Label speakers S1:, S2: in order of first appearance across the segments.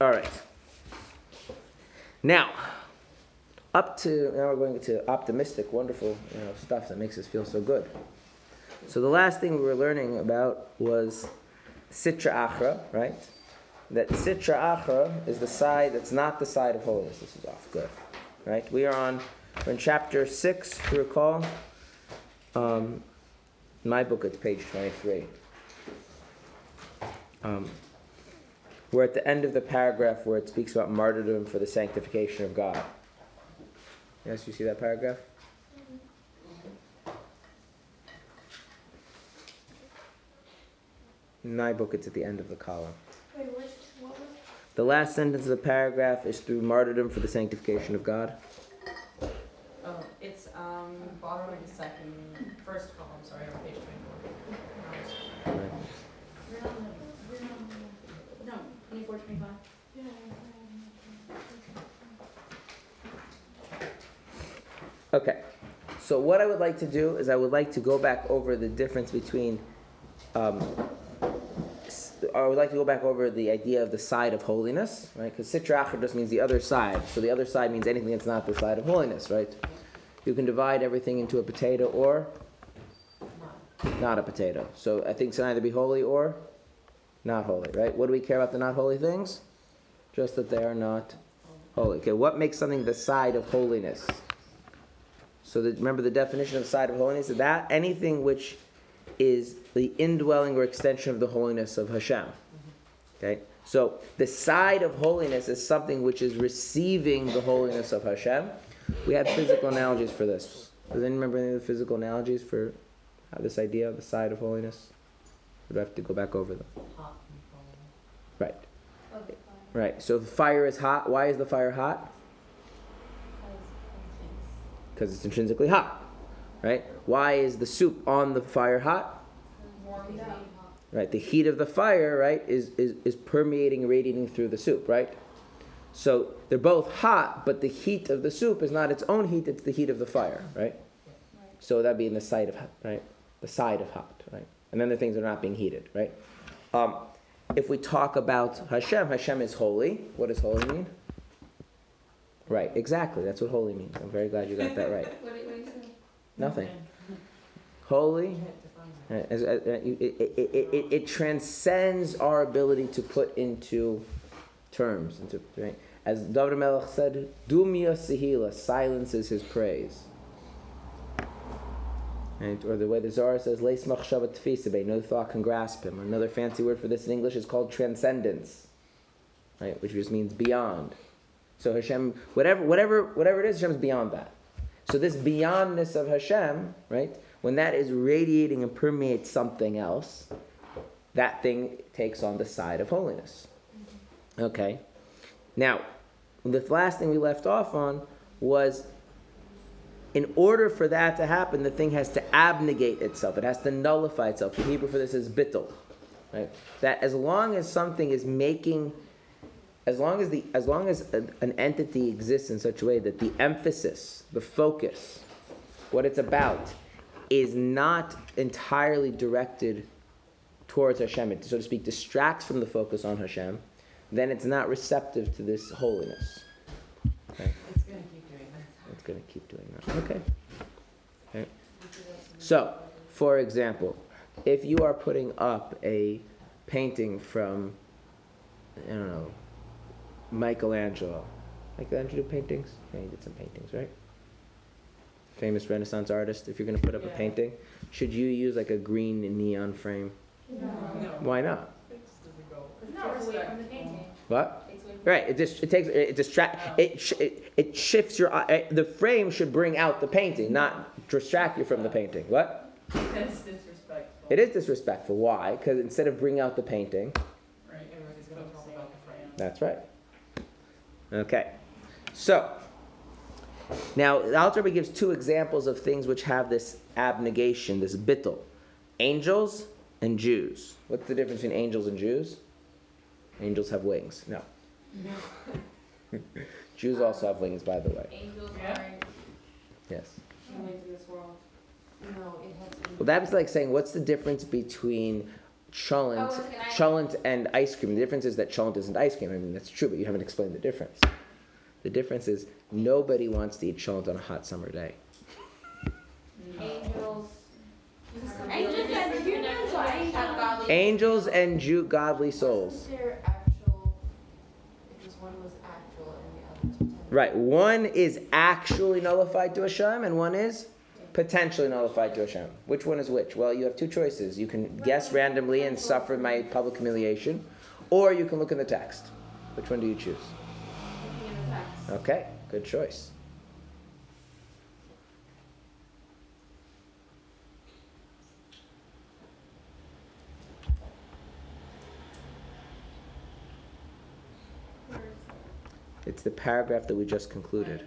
S1: All right. Now we're going to optimistic, wonderful, stuff that makes us feel so good. So the last thing we were learning about was Sitra Achra, right? That Sitra Achra is the side that's not the side of holiness. This is off. Good. Right? We're in chapter 6, if you recall. In my book, it's page 23. We're at the end of the paragraph where it speaks about martyrdom for the sanctification of God. Yes, you see that paragraph? In my book, it's at the end of the column.
S2: Wait, what was it?
S1: The last sentence of the paragraph is through martyrdom for the sanctification of God.
S3: Oh, it's bottom of the first column, sorry, on page 24.
S1: Right.
S2: No, 24, 25.
S1: Okay, so what I would like to do is I would like to go back over the difference between, I would like to go back over the idea of the side of holiness, right? Because Sitra Achra just means the other side. So the other side means anything that's not the side of holiness, right? You can divide everything into a potato or not a potato. So I think it can either be holy or not holy, right? What do we care about the not holy things? Just that they are not holy. Okay, what makes something the side of holiness? So remember the definition of side of holiness? That anything which is the indwelling or extension of the holiness of Hashem. Okay? So the side of holiness is something which is receiving the holiness of Hashem. We had physical analogies for this. Does anyone remember any of the physical analogies for this idea of the side of holiness? Or do I have to go back over them?
S3: Hot and cold.
S1: Right.
S2: Okay.
S1: Right. So the fire is hot. Why is the fire hot? Because it's intrinsically hot. Right? Why is the soup on the fire hot?
S2: Warmed up.
S1: Right, the heat of the fire, right, is permeating, radiating through the soup, right? So they're both hot, but the heat of the soup is not its own heat; it's the heat of the fire, right? So that'd be in the side of right, the side of hot, right? And then the things are not being heated, right? If we talk about Hashem, Hashem is holy. What does holy mean? Right, exactly. That's what holy means. I'm very glad you got that right.
S2: What do you say?
S1: Nothing. Holy. It transcends our ability to put into terms. Right? As David Melech said, Dumya Sehila, silence is his praise. Right? Or the way the Zohar says, Leis machshava tfisabe, no thought can grasp him. Another fancy word for this in English is called transcendence, right? Which just means beyond. So Hashem, whatever it is, Hashem's beyond that. So this beyondness of Hashem, right? When that is radiating and permeates something else, that thing takes on the side of holiness. Okay? Now, the last thing we left off on was, in order for that to happen, the thing has to abnegate itself. It has to nullify itself. The Hebrew for this is bittul. Right? That as long as something is making, as long as an entity exists in such a way that the emphasis, the focus, what it's about, is not entirely directed towards Hashem, it, so to speak, distracts from the focus on Hashem, then it's not receptive to this holiness. Okay?
S3: It's going to keep doing that.
S1: It's going to keep doing that. Okay. So, for example, if you are putting up a painting from, I don't know, Michelangelo. Michelangelo did paintings? Yeah, he did some paintings, right? Famous Renaissance artist. If you're going to put up a painting, should you use like a green neon frame?
S2: No.
S1: Why not?
S2: No, it's away from the painting.
S1: What? Right. It shifts your eye. The frame should bring out the painting, not distract you from the painting. What?
S3: That's disrespectful.
S1: It is disrespectful. Why? Because instead of bringing out the painting.
S3: Right. Everybody's going to talk about the frame.
S1: That's right. Okay. So, now the Alter Rebbe gives two examples of things which have this abnegation, this bittul. Angels and Jews. What's the difference between angels and Jews? Angels have wings. No. Jews also have wings, by the way.
S2: Angels aren't
S1: Yes.
S2: humans in this world. No, it has to be.
S1: Well, that was like saying, what's the difference between cholent and ice cream. The difference is that cholent isn't ice cream. I mean, that's true, but you haven't explained the difference. The difference is nobody wants to eat cholent on a hot summer day. Angels and godly souls. Right. One is actually nullified to Hashem, and one is potentially nullified to Hashem. Which one is which? Well, you have two choices. You can guess randomly and suffer my public humiliation, or you can look in the text. Which one do you choose?
S2: Looking in the text.
S1: Okay, good choice. It's the paragraph that we just concluded.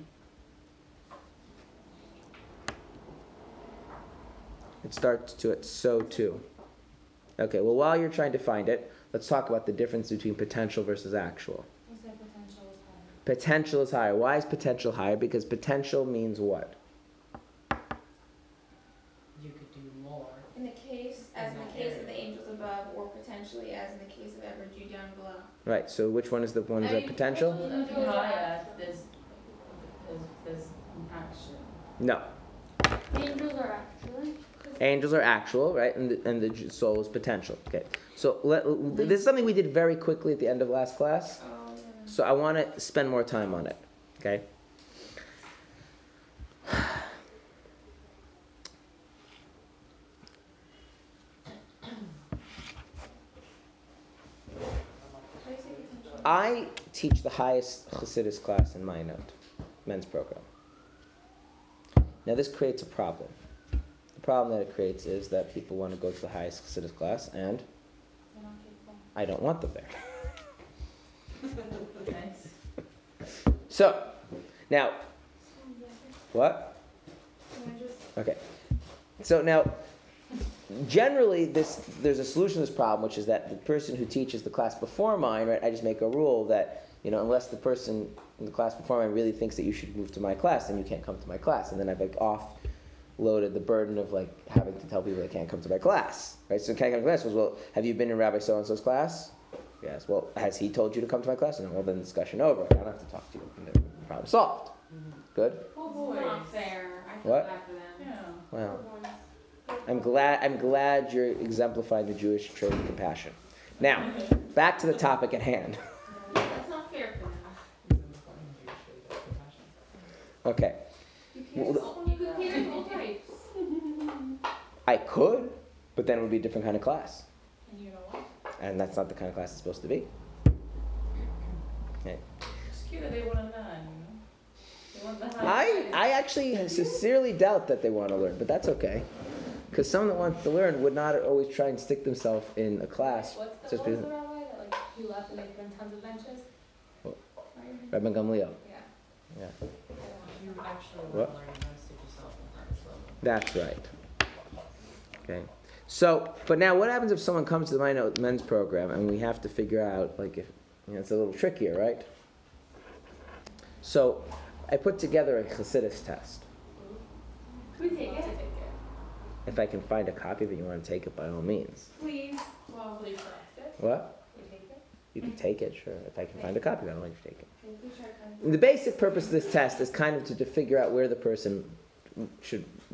S1: It starts to it, so too. Okay, well, while you're trying to find it, let's talk about the difference between potential versus actual.
S2: You said potential is higher.
S1: Potential is higher. Why is potential higher? Because potential means what?
S3: You could do more.
S2: In the case, as in the case of the angels above, or potentially as in the case of every Jew down below.
S1: Right, so which one is the one that potential?
S3: Higher, there's action.
S1: No.
S2: Angels are actually.
S1: Angels are actual, right? And the soul is potential. Okay. So this is something we did very quickly at the end of last class.
S2: Oh, yeah.
S1: So I want to spend more time on it. Okay? I teach the highest Chassidus class in Mayanot, men's program. Now this creates a problem. The problem that it creates is that people want to go to the highest Chassidus class, and I don't want them there.
S3: Nice.
S1: So, now, what? Okay. So now, generally, there's a solution to this problem, which is that the person who teaches the class before mine, right? I just make a rule that, unless the person in the class before mine really thinks that you should move to my class, then you can't come to my class. And then I've offloaded the burden of having to tell people they can't come to my class, right? So can't come to class was, well, have you been in Rabbi so and so's class? Yes. Well, has he told you to come to my class? No. Well, then discussion over. I don't have to talk to you. And the problem solved. Good.
S2: Oh, not fair. I feel
S1: What?
S2: bad for them.
S3: Yeah.
S1: Well, I'm glad you're exemplifying the Jewish trait of compassion. Now, back to the topic at hand.
S2: That's not fair for them.
S1: Okay.
S2: You could hear all types.
S1: I could, but then it would be a different kind of class.
S2: And you know what?
S1: And that's not the kind of class it's supposed to be. Okay.
S3: It's cute that they want to learn, They want the high.
S1: I actually sincerely doubt that they want to learn, but that's okay. Because someone that wants to learn would not always try and stick themselves in a class.
S2: What
S1: just
S2: was
S1: because.
S2: the rabbi that he left and they've been tons of benches?
S1: What?
S2: Right?
S1: Rabbi Gamliel.
S2: Yeah.
S1: Yeah.
S3: You actually
S1: What?
S3: want to learn, you want to stick yourself in that as well.
S1: That's right. Okay. So, but now what happens if someone comes to the Mayanot men's program and we have to figure out, if, it's a little trickier, right? So, I put together a Chassidus test.
S2: Can we take it?
S1: If I can find a copy of it, you want to take it by all means.
S2: Please.
S3: Well, please correct it.
S1: What?
S2: We take it?
S1: You can take it, sure. If I can find a copy, I don't want you to take it.
S2: Can we try to find
S1: The basic purpose of this test is kind of to figure out where the person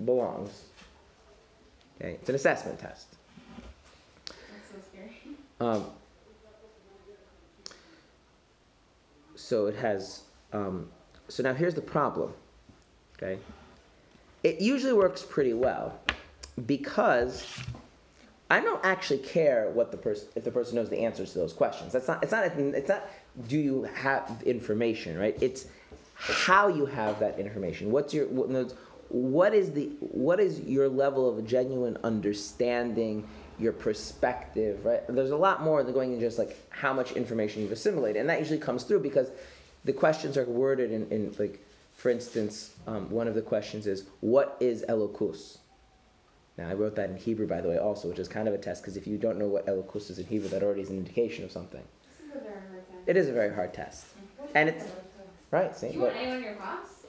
S1: belongs. Okay, it's an assessment test.
S2: That's so scary.
S1: So it has. So now here's the problem. Okay, it usually works pretty well because I don't actually care what if the person knows the answers to those questions. It's not. Do you have information, right? It's how you have that information. What is your level of genuine understanding, your perspective, right? There's a lot more than going in just how much information you've assimilated, and that usually comes through because the questions are worded in for instance, one of the questions is, what is Elokus? Now, I wrote that in Hebrew, by the way, also, which is kind of a test, because if you don't know what Elokus is in Hebrew, that already is an indication of something.
S2: This is a very hard test.
S1: It is a very hard test. And it's, right, see?
S2: Do you want anyone in your class?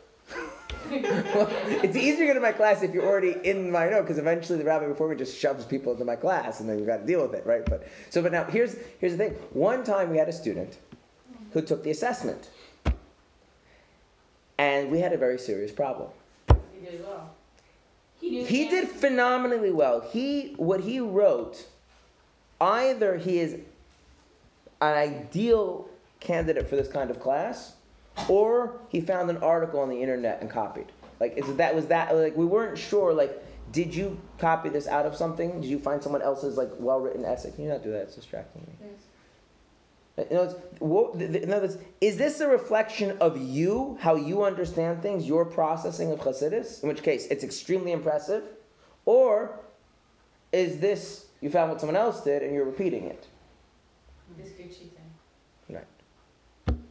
S1: Well, it's easier to go to my class if you're already in Mayanot, because eventually the rabbi before me just shoves people into my class, and then you've got to deal with it, right? But now here's the thing. One time we had a student who took the assessment, and we had a very serious problem.
S3: He did well.
S2: He
S1: did phenomenally well. What he wrote, either he is an ideal candidate for this kind of class, or he found an article on the internet and copied. Like we weren't sure. Like, did you copy this out of something? Did you find someone else's well-written essay? Can you not do that? It's distracting me.
S2: Yes.
S1: In other words, is this a reflection of you, how you understand things, your processing of Chassidus? In which case, it's extremely impressive, or is this you found what someone else did and you're repeating it?
S3: This could cheating.
S1: Right.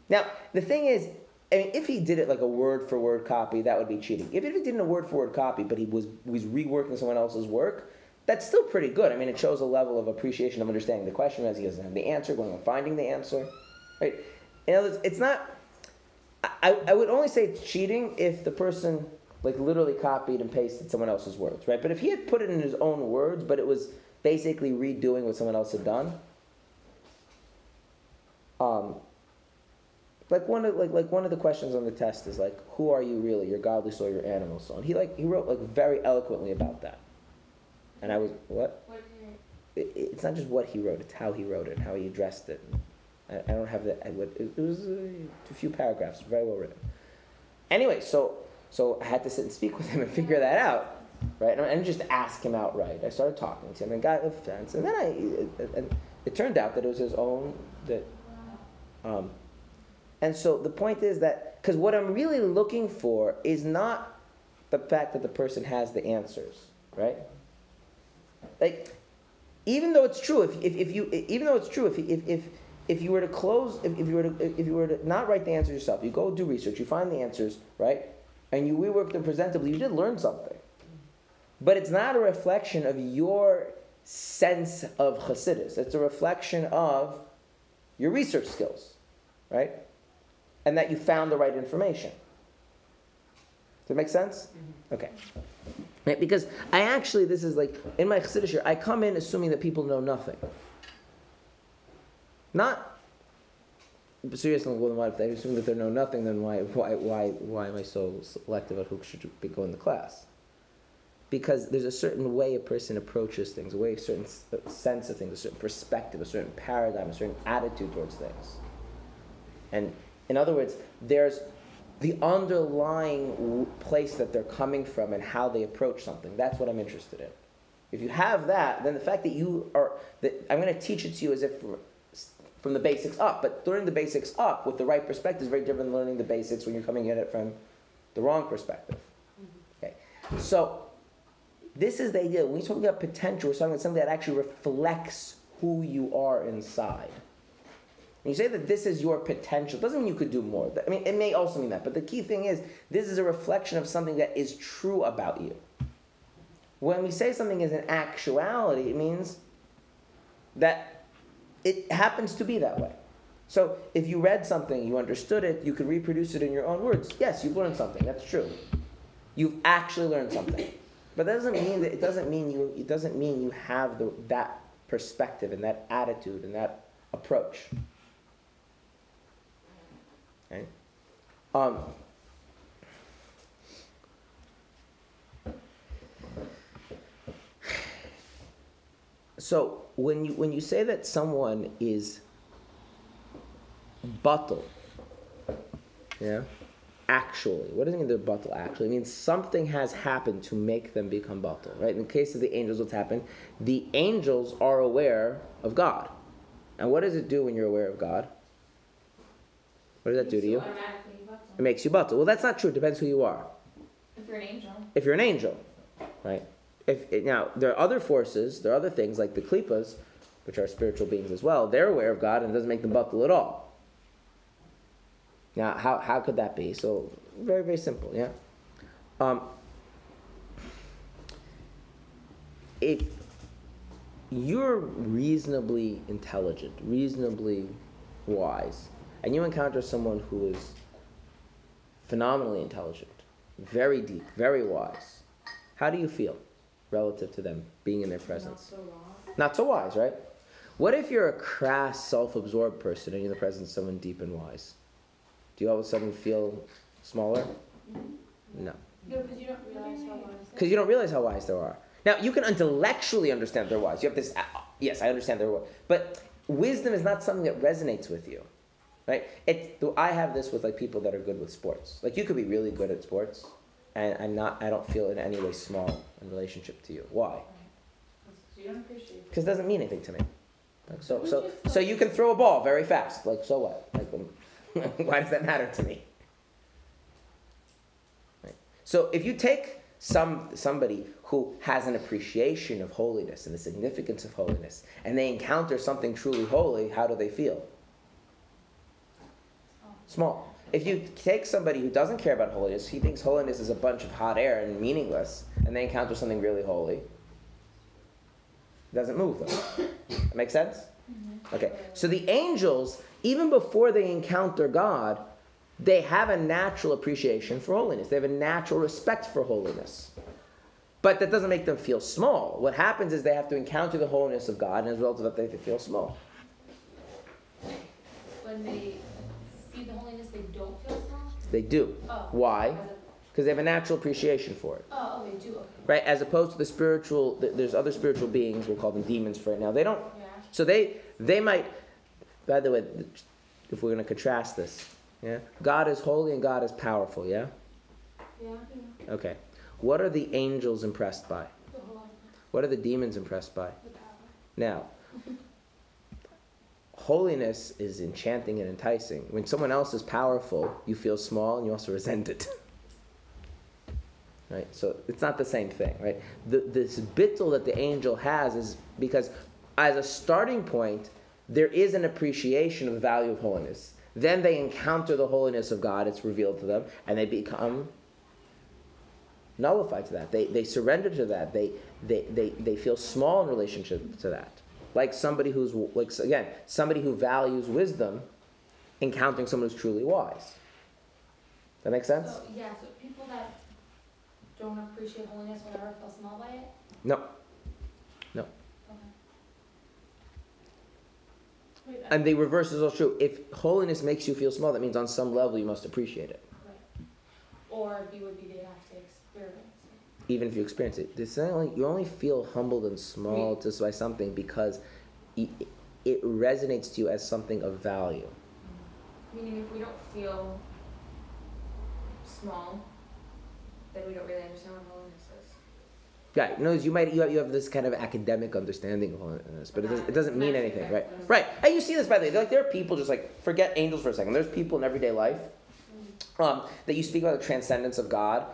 S1: Now, the thing is, I mean, if he did it like a word-for-word copy, that would be cheating. If he did it a word-for-word copy, but he was reworking someone else's work, that's still pretty good. I mean, it shows a level of appreciation of understanding the question as he doesn't have the answer, going and finding the answer. Right? In other words, it's not... I would only say it's cheating if the person literally copied and pasted someone else's words, right? But if he had put it in his own words, but it was basically redoing what someone else had done, one of the questions on the test is who are you really, your godly soul, your animal soul? And he wrote very eloquently about that. And I was, what?
S2: What did you
S1: It's not just what he wrote, it's how he wrote it, how he addressed it. I don't have the, it was a few paragraphs, very well written. Anyway, so I had to sit and speak with him and figure that out, right? And just ask him outright. I started talking to him and got offense, and then it turned out that it was his own, and so the point is that, because what I'm really looking for is not the fact that the person has the answers, right? Even though it's true, if you were to close, if you were to not write the answers yourself, you go do research, you find the answers, right, and you rework them presentably, you did learn something. But it's not a reflection of your sense of Chassidus. It's a reflection of your research skills, right? And that you found the right information. Does that make sense? Mm-hmm. Okay. Right? Because this is in my Chassidus year, I come in assuming that people know nothing. Not seriously, if they assume that they know nothing, then why am I so selective on who should be going to class? Because there's a certain way a person approaches things, a certain sense of things, a certain perspective, a certain paradigm, a certain attitude towards things. And in other words, there's the underlying place that they're coming from and how they approach something. That's what I'm interested in. If you have that, then the fact that I'm going to teach it to you as if from the basics up, but learning the basics up with the right perspective is very different than learning the basics when you're coming at it from the wrong perspective. Okay, so this is the idea. When we talk about potential, we're talking about something that actually reflects who you are inside. When you say that this is your potential, it doesn't mean you could do more. I mean, it may also mean that, but the key thing is, this is a reflection of something that is true about you. When we say something is an actuality, it means that it happens to be that way. So if you read something, you understood it, you could reproduce it in your own words. Yes, you've learned something. That's true. You've actually learned something. But that doesn't mean that it doesn't mean you have that perspective and that attitude and that approach. Okay? So when you say that someone is batal, yeah, actually, what does it mean they're batal actually? It means something has happened to make them become batal, right? In the case of the angels, what's happened? The angels are aware of God. And what does it do when you're aware of God? What does that do to you? It makes you batal. Well, that's not true. It depends who you are.
S2: If you're an angel.
S1: If you're an angel, right? Now, there are other forces, there are other things like the klipas, which are spiritual beings as well. They're aware of God and it doesn't make them batal at all. Now, how could that be? So, very, very simple, yeah? If you're reasonably intelligent, reasonably wise, and you encounter someone who is phenomenally intelligent, very deep, very wise. How do you feel relative to them being in their presence? Not so wise, right? What if you're a crass, self-absorbed person and you're in the presence of someone deep and wise? Do you all of a sudden feel smaller? No.
S2: No, because you don't realize how wise.
S1: Because you don't realize how wise they are. Now, you can intellectually understand they're wise. You have this, yes, I understand they're wise. But wisdom is not something that resonates with you. Right? I have this with like people that are good with sports. Like you could be really good at sports, and I don't feel in any way small in relationship to you. Why? Because it doesn't mean anything to me. Like, so you can throw a ball very fast. Like so what? Like why does that matter to me? Right? So if you take somebody who has an appreciation of holiness and the significance of holiness, and they encounter something truly holy, how do they feel? Small. If you take somebody who doesn't care about holiness, he thinks holiness is a bunch of hot air and meaningless, and they encounter something really holy, it doesn't move them. That make sense? Mm-hmm. Okay. So the angels, even before they encounter God, they have a natural appreciation for holiness. They have a natural respect for holiness. But that doesn't make them feel small. What happens is they have to encounter the holiness of God, and as a result of that, they feel small.
S4: When they see the holiness, they don't feel small?
S1: They do.
S4: Oh.
S1: Why? Because they have a natural appreciation for it.
S4: Oh, they do. Okay.
S1: Right? As opposed to the spiritual, there's other spiritual beings, we'll call them demons for right now. They don't.
S4: Yeah.
S1: So they might, by the way, if we're going to contrast this, yeah? God is holy and God is powerful, yeah?
S4: Yeah.
S1: Okay. What are the angels impressed by?
S4: The holiness.
S1: What are the demons impressed by?
S4: The power.
S1: Now, holiness is enchanting and enticing. When someone else is powerful, you feel small and you also resent it. Right? So it's not the same thing, right? This bittul that the angel has is because as a starting point, there is an appreciation of the value of holiness. Then they encounter the holiness of God, it's revealed to them, and they become nullified to that. They surrender to that. They feel small in relationship to that. Like somebody who's, somebody who values wisdom, encountering someone who's truly wise. That make sense?
S4: So people that don't appreciate holiness will never feel small by it?
S1: No.
S4: Okay.
S1: And the reverse is also true. If holiness makes you feel small, that means on some level you must appreciate it.
S4: Right. Or you would be, they have to experience it.
S1: Even if you experience it. You only feel humbled and small just by something because it resonates to you as something of value.
S3: Meaning if we don't feel small, then we don't really understand what holiness is.
S1: Right. No, you have this kind of academic understanding of holiness, but it doesn't mean anything, right? Right. And you see this by the way. Like there are people just like forget angels for a second. There's people in everyday life that you speak about the transcendence of God,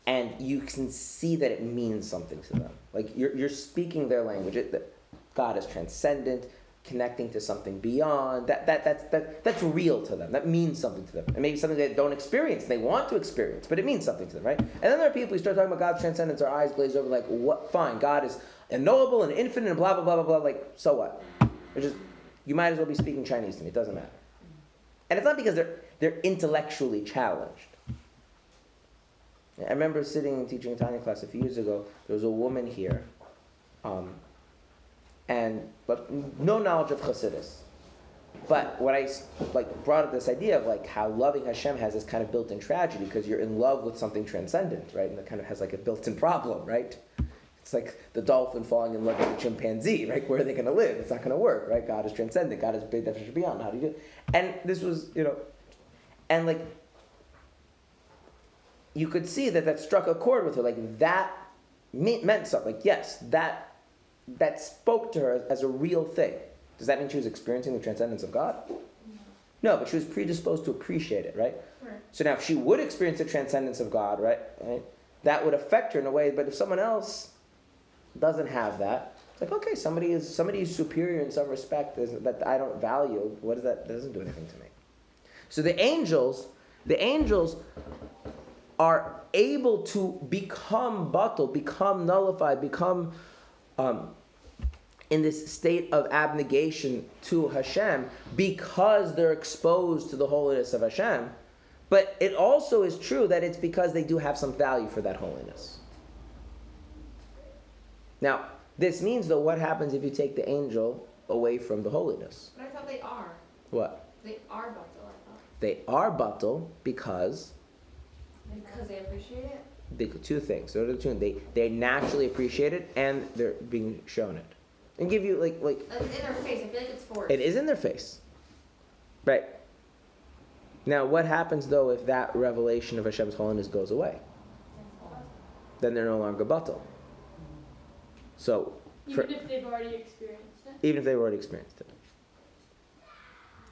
S1: and you can see that it means something to them. Like you're speaking their language. That God is transcendent, connecting to something beyond. That's real to them. That means something to them. And maybe something they don't experience. They want to experience, but it means something to them, right? And then there are people who start talking about God's transcendence, our eyes glaze over, like, what? Fine, God is unknowable and infinite and blah, blah, blah, blah, blah. Like, so what? You might as well be speaking Chinese to me. It doesn't matter. And it's not because they're intellectually challenged. I remember sitting and teaching a Tanya class a few years ago. There was a woman here, but no knowledge of Chassidus. But what I brought up this idea of how loving Hashem has this kind of built-in tragedy because you're in love with something transcendent, right? And that kind of has a built-in problem, right? It's like the dolphin falling in love with the chimpanzee, right? Where are they going to live? It's not going to work, right? God is transcendent. God is big definition beyond. How do you do it? And this was, and you could see that struck a chord with her. That meant something. Yes, that spoke to her as a real thing. Does that mean she was experiencing the transcendence of God? No, but she was predisposed to appreciate it, right?
S2: Right. So
S1: now if she would experience the transcendence of God, right, that would affect her in a way, but if someone else doesn't have that, it's like, okay, somebody is superior in some respect that I don't value. What is that? That doesn't do anything to me. So the angels are able to become batal, become nullified, become in this state of abnegation to Hashem because they're exposed to the holiness of Hashem, But it also is true that it's because they do have some value for that holiness. Now, this means, though, what happens if you take the angel away from the holiness?
S2: But I thought they are.
S1: What?
S2: They are batal, I thought.
S1: They are batal because
S2: Because they appreciate it?
S1: two things. So they naturally appreciate it, and they're being shown it. And give you like
S2: Like it's in their face. I feel like it's forced.
S1: it is in their face, right? Now, what happens though if that revelation of Hashem's holiness goes away? Then they're no longer batal. So,
S5: Even if they've already experienced it.
S1: even if they've already experienced it.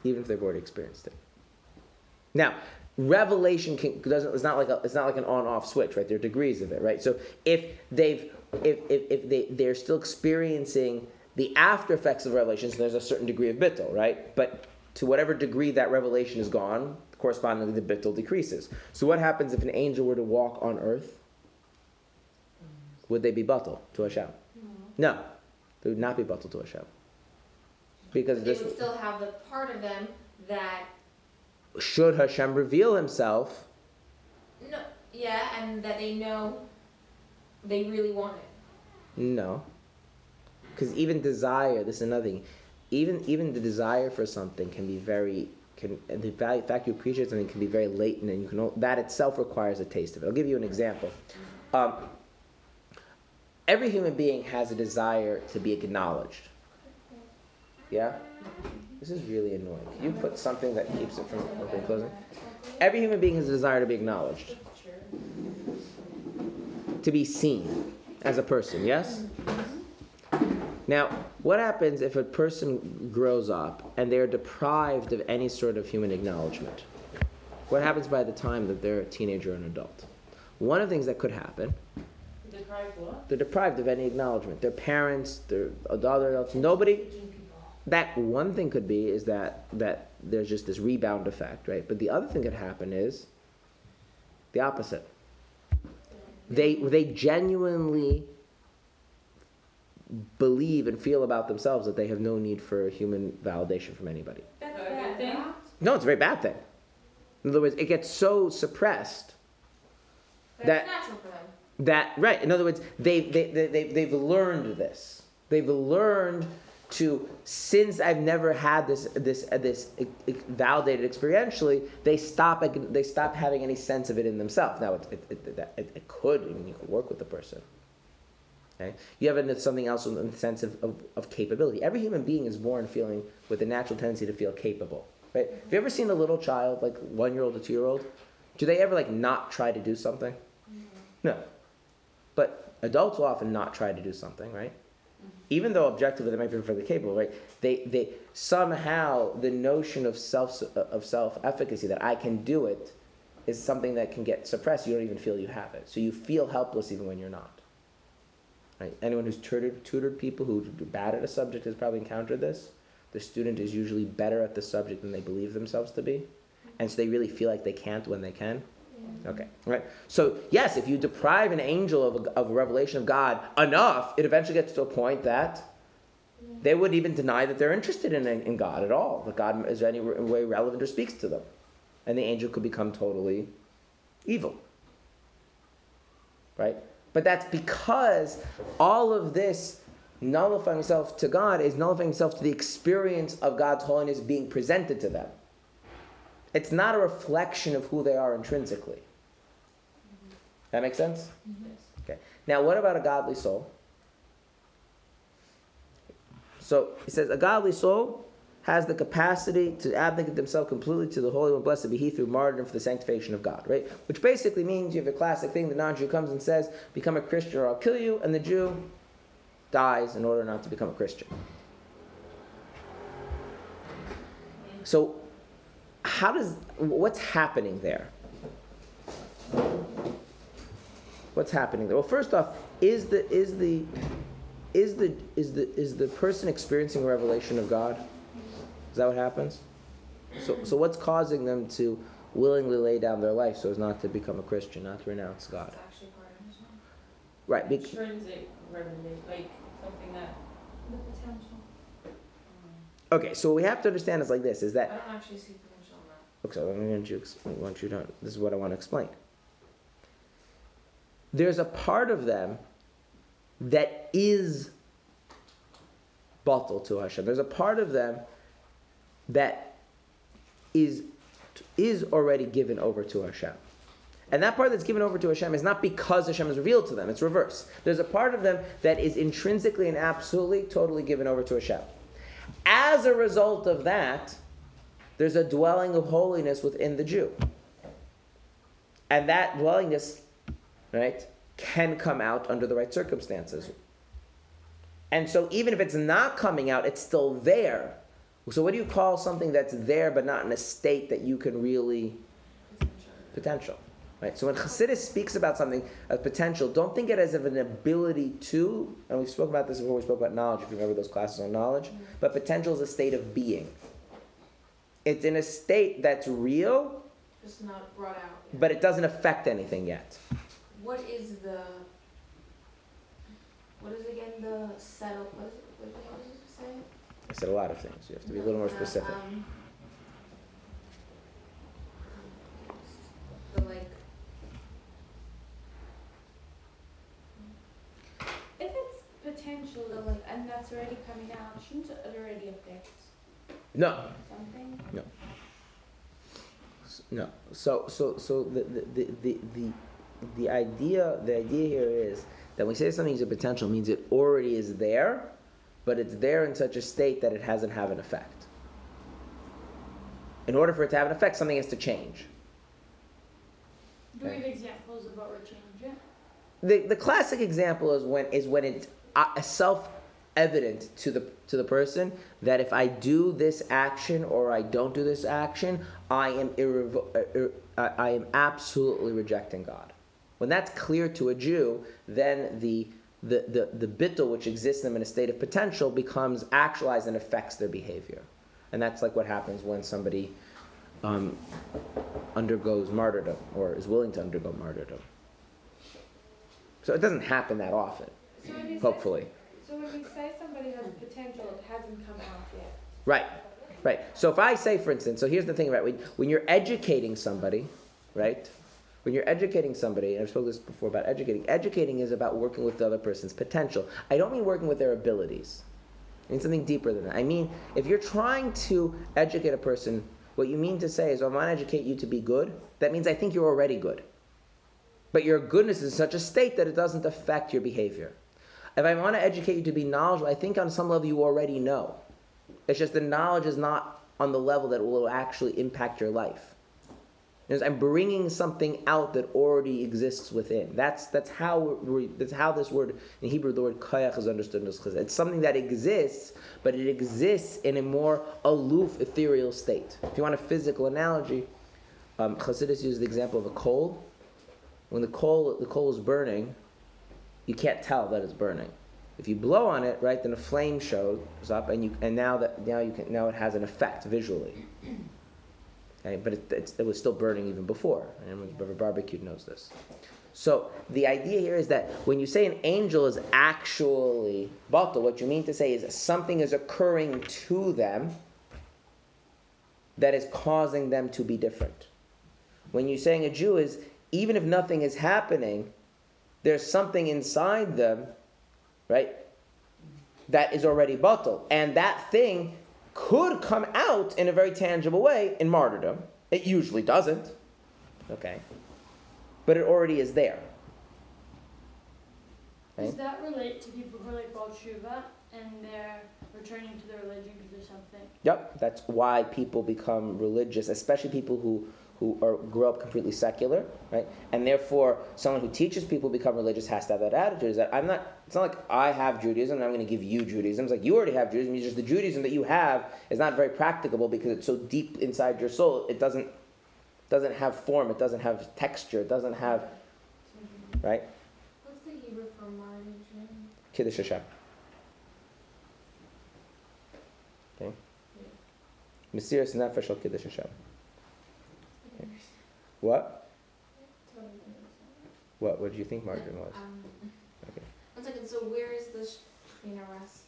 S1: Even if they've already experienced it. Now, revelation it's not like an on-off switch, right? There are degrees of it, right? So if they're still experiencing the after effects of revelation, so there's a certain degree of bittul, right? But to whatever degree that revelation is gone, correspondingly the bittul decreases. So what happens if an angel were to walk on earth? Would they be batal to Hashem? No, they would not be batal to Hashem. Because
S2: But they would still have the part of them that...
S1: should Hashem reveal Himself,
S2: No, yeah, and that they know they really want it.
S1: no. Because even desire, this is another thing, even the desire for something can be the fact you appreciate something can be very latent, and that itself requires a taste of it. I'll give you an example. Every human being has a desire to be acknowledged. Yeah? This is really annoying. Can you put something that keeps it from opening and closing? Every human being has a desire to be acknowledged. To be seen as a person, yes? Now, what happens if a person grows up and they're deprived of any sort of human acknowledgement? What happens by the time that they're a teenager or an adult? One of the things that could happen,
S3: Deprived what?
S1: they're deprived of any acknowledgement. Their parents, their other adults, nobody. That one thing could be is that there's just this rebound effect, right? But the other thing that could happen is the opposite. They genuinely believe and feel about themselves that they have no need for human validation from anybody.
S5: That's
S3: A good
S5: bad.
S3: thing?
S1: No, it's a very bad thing. In other words, it gets so suppressed
S2: That's natural for them.
S1: that, right, in other words, they've learned this. They've learned to, since I've never had this validated experientially, they stop having any sense of it in themselves. Now, it could, I mean, you could work with the person. Okay? You have something else in the sense of capability. Every human being is born feeling with a natural tendency to feel capable. Right? Have you ever seen a little child, like 1-year-old or 2-year-old? Do they ever not try to do something? No. But adults will often not try to do something, right? Even though objectively they might be perfectly capable, right? They somehow, the notion of self-efficacy, that I can do it, is something that can get suppressed. You don't even feel you have it. So you feel helpless even when you're not. Right? Anyone who's tutored people who are bad at a subject has probably encountered this. The student is usually better at the subject than they believe themselves to be. And so they really feel like they can't when they can. Okay, right. So yes, if you deprive an angel of a revelation of God enough, it eventually gets to a point that they wouldn't even deny that they're interested in God at all, that God is in any way relevant or speaks to them. And the angel could become totally evil. Right? But that's because all of this nullifying itself to God is nullifying itself to the experience of God's holiness being presented to them. It's not a reflection of who they are intrinsically. That makes sense?
S3: Yes.
S1: Okay. Now, what about a godly soul? So, he says, a godly soul has the capacity to abnegate themselves completely to the Holy One, blessed be He, through martyrdom for the sanctification of God, right? Which basically means you have a classic thing, the non-Jew comes and says, become a Christian or I'll kill you, and the Jew dies in order not to become a Christian. So, what's happening there? What's happening there? Well, first off, is the person experiencing a revelation of God? Is that what happens? So what's causing them to willingly lay down their life so as not to become a Christian, not to renounce God?
S2: It's actually part of it.
S1: Right.
S3: Intrinsic revelation, like something that.
S4: The potential.
S1: Okay, so what we have to understand is like this, is
S2: I
S1: that
S2: don't actually see potential in that.
S1: Okay, so this is what I want to explain. There's a part of them that is batal to Hashem. There's a part of them that is already given over to Hashem. And that part that's given over to Hashem is not because Hashem is revealed to them. It's reverse. There's a part of them that is intrinsically and absolutely, totally given over to Hashem. As a result of that, there's a dwelling of holiness within the Jew. And that dwellingness, right, can come out under the right circumstances. And so even if it's not coming out, it's still there. So what do you call something that's there but not in a state that you can really... Potential. Right? So when Chassidus speaks about something as potential, don't think it as of an ability to, and we've spoken about this before, we spoke about knowledge, if you remember those classes on knowledge, but potential is a state of being. It's in a state that's real,
S3: Just not brought out yet.
S1: but it doesn't affect anything yet.
S2: What is again the settle, what does it say?
S1: I said a lot of things. You have to be a little more specific.
S5: If it's potential, and that's already coming out, shouldn't it already affect
S1: No.
S5: something?
S1: No. So the idea here is that when we say something is a potential, it means it already is there, but it's there in such a state that it hasn't have an effect. In order for it to have an effect, something has to change.
S5: Do we have examples of what we're changing?
S1: The classic example is when it's self-evident to the person that if I do this action or I don't do this action, I am absolutely rejecting God. When that's clear to a Jew, then the bittul which exists in them in a state of potential becomes actualized and affects their behavior. And that's like what happens when somebody undergoes martyrdom or is willing to undergo martyrdom. So it doesn't happen that often, hopefully.
S5: So when we say somebody has potential, it hasn't come out yet.
S1: Right. So if I say, for instance, so here's the thing about when you're educating somebody, right? When you're educating somebody, and I've spoken this before about educating is about working with the other person's potential. I don't mean working with their abilities. I mean something deeper than that. I mean, if you're trying to educate a person, what you mean to say is, I want to educate you to be good. That means I think you're already good. But your goodness is in such a state that it doesn't affect your behavior. If I want to educate you to be knowledgeable, I think on some level you already know. It's just the knowledge is not on the level that will actually impact your life. I'm bringing something out that already exists within. That's how this word in Hebrew, the word koyach, is understood in this chazal. It's something that exists, but it exists in a more aloof, ethereal state. If you want a physical analogy, Chassidus uses the example of a coal. When the coal is burning, you can't tell that it's burning. If you blow on it, right, then a flame shows up, and now it has an effect visually. Okay, but it was still burning even before. Anyone who's ever barbecued knows this. So the idea here is that when you say an angel is actually batal, what you mean to say is something is occurring to them that is causing them to be different. When you're saying a Jew is, even if nothing is happening, there's something inside them, right, that is already batal. And that thing could come out in a very tangible way in martyrdom. It usually doesn't. Okay. But it already is there. Okay?
S5: Does that relate to people who are like Baal Tshuva and they're returning to their religion because there's something?
S1: Yep. That's why people become religious, especially people who grow up completely secular, right? And therefore, someone who teaches people to become religious has to have that attitude. Is that it's not like I have Judaism and I'm going to give you Judaism. It's like you already have Judaism. It's just the Judaism that you have is not very practicable because it's so deep inside your soul. It doesn't have form. It doesn't have texture. It doesn't have, right?
S2: What's the Hebrew for martyrdom?
S1: Kiddush Hashem. Okay. Mesiras nefesh al Kiddush Hashem. What? What did you think martyrdom was? Okay.
S2: 1 second, so where is this rest?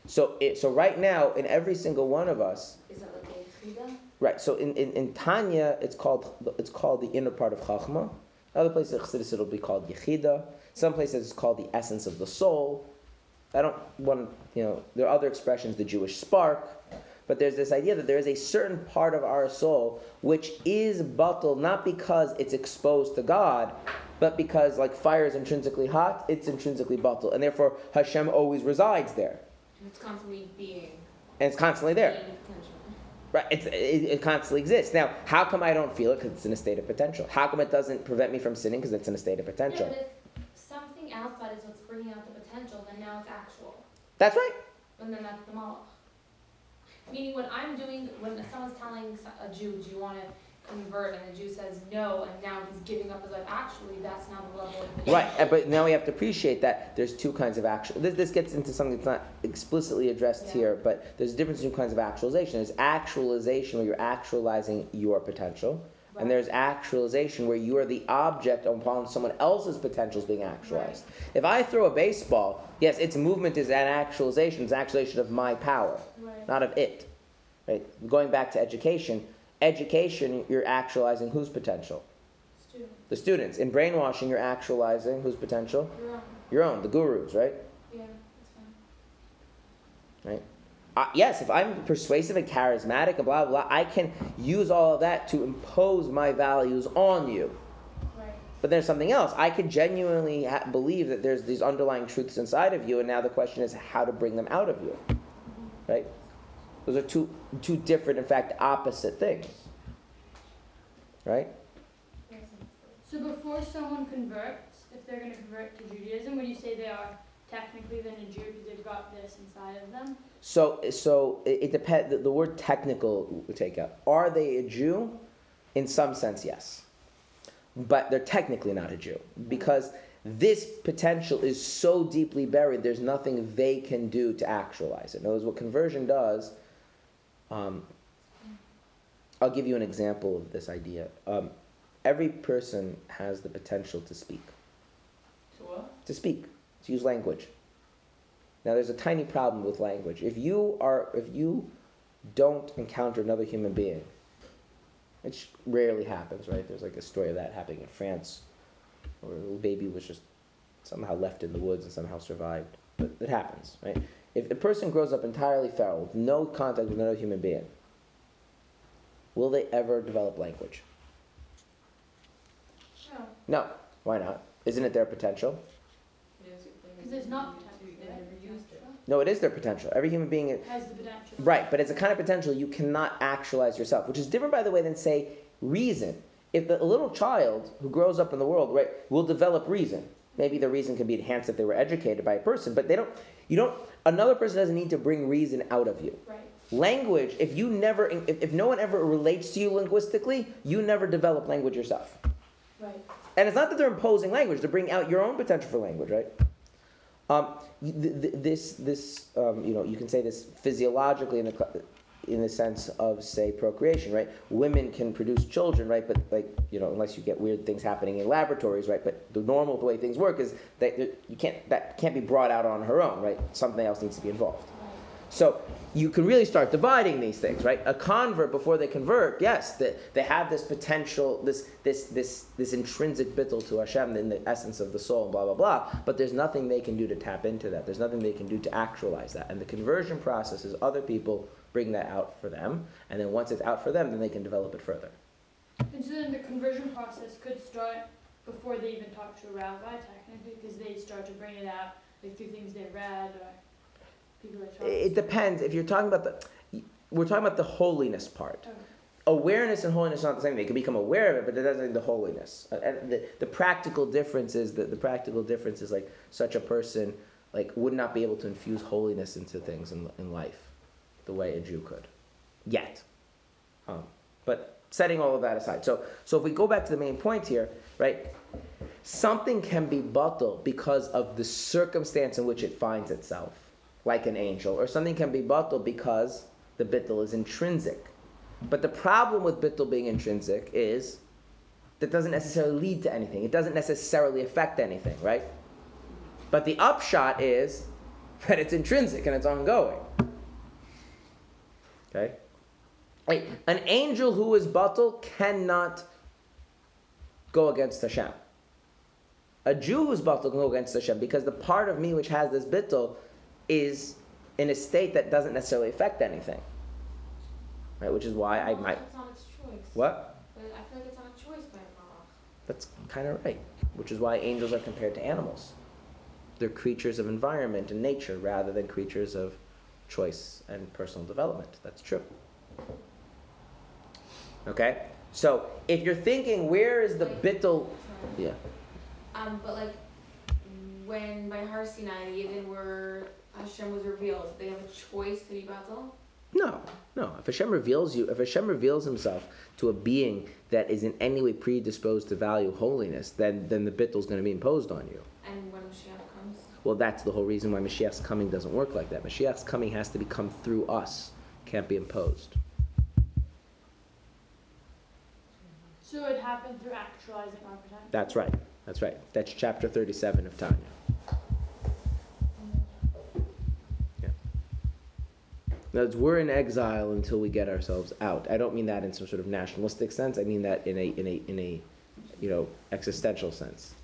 S1: So right now, in every single one of us,
S2: Is that like a Tfilah?
S1: Right. So in Tanya, it's called the inner part of Chachma. Other places in Chassidus it'll be called Yechida. Some places it's called the essence of the soul. I don't want there are other expressions, the Jewish spark, but there's this idea that there is a certain part of our soul which is batal not because it's exposed to God, but because like fire is intrinsically hot, it's intrinsically batal, and therefore Hashem always resides there.
S3: It's constantly being.
S1: And it's constantly there.
S3: Being potential.
S1: Right, it constantly exists. Now, how come I don't feel it? Because it's in a state of potential. How come it doesn't prevent me from sinning? Because it's in a state of potential.
S4: Yeah, but if something outside is what's bringing out the potential, then now it's actual.
S1: That's right.
S4: And then that's the malach. Meaning when I'm doing, when someone's telling a Jew, do you want to convert, and the Jew says no, and now he's giving up his life, actually that's not the level of potential.
S1: Right, but now we have to appreciate that there's two kinds of actual. This gets into something that's not explicitly addressed here, but there's a difference in two kinds of actualization. There's actualization where you're actualizing your potential, and there's actualization where you are the object upon someone else's potential is being actualized. Right. If I throw a baseball, yes, its movement is an actualization. It's an actualization of my power, not of it. Right. Going back to education, you're actualizing whose potential?
S4: Students.
S1: The students. In brainwashing, you're actualizing whose potential?
S4: Your own.
S1: Your own, the gurus, right?
S4: Yeah, that's fine.
S1: Right. Yes, if I'm persuasive and charismatic and blah, blah, blah, I can use all of that to impose my values on you.
S4: Right.
S1: But there's something else. I could genuinely believe that there's these underlying truths inside of you, and now the question is how to bring them out of you. Right? Those are two different, in fact, opposite things. Right?
S6: So before someone converts, if they're going to convert to Judaism, would you say they are technically then a Jew because they've got this inside of them?
S1: So it depends. The word technical we take out. Are they a Jew? In some sense, yes. But they're technically not a Jew because this potential is so deeply buried, there's nothing they can do to actualize it. In other words, what conversion does, I'll give you an example of this idea. Every person has the potential to speak.
S3: To what?
S1: To speak, to use language. Now, there's a tiny problem with language. If you don't encounter another human being, which rarely happens, right? There's like a story of that happening in France, where a little baby was just somehow left in the woods and somehow survived. But it happens, right? If a person grows up entirely feral, with no contact with another human being, will they ever develop language?
S4: No.
S1: No. Why not? Isn't it their potential?
S6: Because there's not potential.
S3: They never used it.
S1: No, it is their potential. Every human being
S6: Has the potential.
S1: Right, but it's a kind of potential you cannot actualize yourself, which is different, by the way, than, say, reason. If a little child who grows up in the world, right, will develop reason. Maybe the reason can be enhanced if they were educated by a person, but another person doesn't need to bring reason out of you.
S4: Right.
S1: Language, if no one ever relates to you linguistically, you never develop language yourself.
S4: Right.
S1: And it's not that they're imposing language, to bring out your own potential for language, right? You can say this physiologically in the sense of, say, procreation, right? Women can produce children, right? But unless you get weird things happening in laboratories, right? But the way things work is that that can't be brought out on her own, right? Something else needs to be involved. So you can really start dividing these things, right? A convert, before they convert, yes, they have this potential, this intrinsic bittul to Hashem in the essence of the soul, blah, blah, blah. But there's nothing they can do to tap into that. There's nothing they can do to actualize that. And the conversion process is other people bring that out for them. And then once it's out for them, then they can develop it further.
S6: And so then the conversion process could start before they even talk to a rabbi, technically, because they start to bring it out like through things they read or people they talk to.
S1: It depends. If you're talking about we're talking about the holiness part.
S6: Okay.
S1: Awareness and holiness are not the same. They can become aware of it, but it doesn't mean the holiness. And the practical difference is like such a person would not be able to infuse holiness into things in life the way a Jew could yet. But setting all of that aside, so if we go back to the main point here, right? Something can be batal because of the circumstance in which it finds itself, like an angel, or something can be batal because the bittul is intrinsic. But the problem with bittul being intrinsic is that doesn't necessarily lead to anything. It doesn't necessarily affect anything, right? But the upshot is that it's intrinsic and it's ongoing. Okay? Wait, an angel who is batal cannot go against Hashem. A Jew who's batal can go against Hashem because the part of me which has this bittul is in a state that doesn't necessarily affect anything. Right, which is why I might.
S4: It's on its choice.
S1: What?
S4: But I feel like it's on a choice by a malach.
S1: That's kind of right. Which is why angels are compared to animals. They're creatures of environment and nature rather than creatures of choice and personal development. That's true. Okay? So, if you're thinking, where is the bittul? Yeah.
S4: But like, when by Har Sinai, even where Hashem was revealed, they have a choice to be batal?
S1: No. If Hashem reveals himself to a being that is in any way predisposed to value holiness, then the bittul is going to be imposed on you.
S4: And when Mashiach comes?
S1: Well, that's the whole reason why Mashiach's coming doesn't work like that. Mashiach's coming has to come through us. Can't be imposed.
S6: So it happened through actualizing our potential.
S1: That's right. That's chapter 37 of Tanya. Yeah. In other words, we're in exile until we get ourselves out. I don't mean that in some sort of nationalistic sense. I mean that in a existential sense.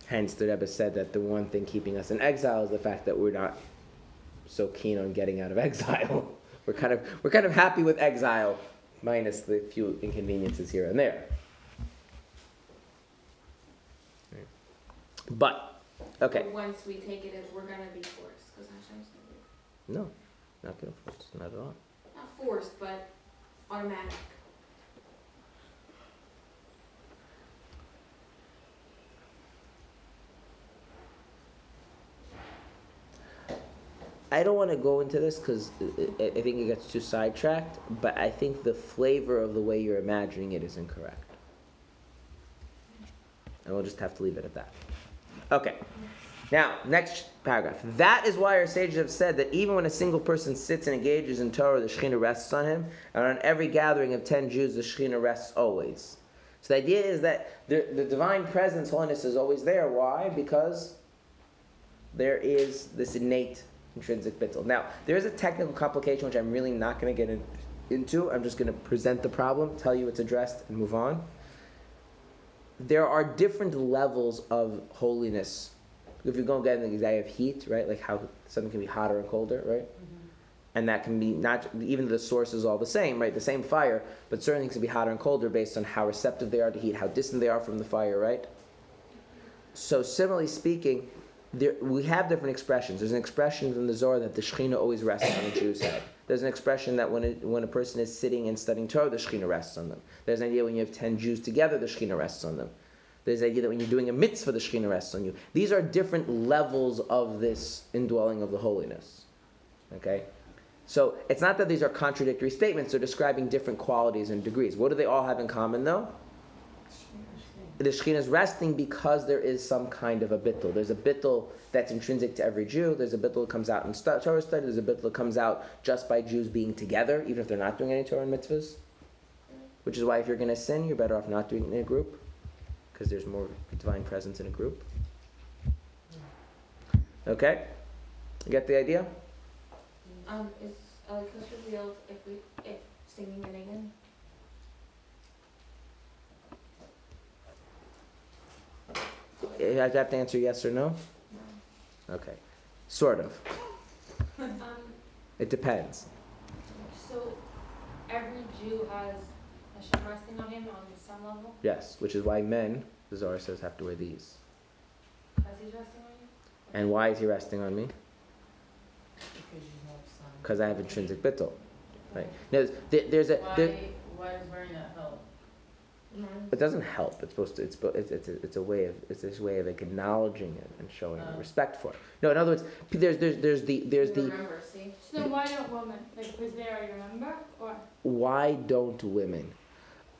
S1: Hence, the Rebbe said that the one thing keeping us in exile is the fact that we're not so keen on getting out of exile. We're kind of happy with exile, minus the few inconveniences here and there. But, okay.
S4: But once we take it, we're going to be forced, because Hashem's going to be.
S1: No, not going to force, not at all.
S4: Not forced, but automatic.
S1: I don't want to go into this because I think it gets too sidetracked, but I think the flavor of the way you're imagining it is incorrect. And we'll just have to leave it at that. Okay. Now, next paragraph. That is why our sages have said that even when a single person sits and engages in Torah, the Shekhinah rests on him, and on every gathering of 10 Jews, the Shekhinah rests always. So the idea is that the divine presence, holiness, is always there. Why? Because there is this innate intrinsic bittul. Now, there is a technical complication which I'm really not going to get into. I'm just going to present the problem, tell you it's addressed, and move on. There are different levels of holiness. If you go and get an example of heat, right? Like how something can be hotter and colder, right? Mm-hmm. And that can be not, even the source is all the same, right? The same fire, but certain things can be hotter and colder based on how receptive they are to heat, how distant they are from the fire, right? So similarly speaking, we have different expressions. There's an expression from the Zohar that the Shekhinah always rests on a Jew's head. There's an expression that when a person is sitting and studying Torah, the Shekhinah rests on them. There's an idea when you have 10 Jews together, the Shekhinah rests on them. There's an idea that when you're doing a mitzvah, the Shekhinah rests on you. These are different levels of this indwelling of the holiness. Okay? So it's not that these are contradictory statements. They're describing different qualities and degrees. What do they all have in common, though? The Shekhinah is resting because there is some kind of a bittul. There's a bittul that's intrinsic to every Jew. There's a bittul that comes out in Torah study. There's a bittul that comes out just by Jews being together, even if they're not doing any Torah and mitzvahs. Which is why if you're going to sin, you're better off not doing it in a group, because there's more divine presence in a group. Okay? You get the idea?
S4: Is Elikus revealed if singing it again?
S1: You have to answer yes or no?
S4: No.
S1: Okay. Sort of. It depends.
S4: So every Jew has Hashem resting on him on some level?
S1: Yes, which is why men, the Zohar says, have to wear these.
S4: Because he's resting on you?
S1: And why is he resting on me?
S3: Because you have some.
S1: Because I have intrinsic bittul. Right. Now, there's a...
S3: Why does wearing that help?
S1: It doesn't help. It's supposed to. It's a way of. It's this way of acknowledging it and showing respect for it. No, in other words, there's the.
S4: Remember, see?
S6: So why don't women? Like, because they already remember? Or?
S1: Why don't women?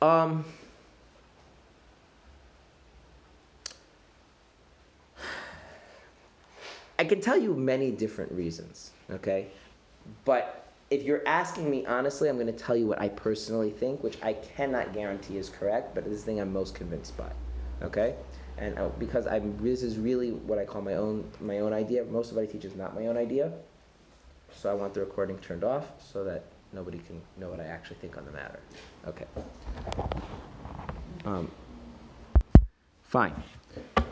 S1: I can tell you many different reasons. Okay, but if you're asking me honestly, I'm going to tell you what I personally think, which I cannot guarantee is correct, but this is the thing I'm most convinced by. Okay? And because this is really what I call my own idea. Most of what I teach is not my own idea. So I want the recording turned off so that nobody can know what I actually think on the matter. Okay. Fine.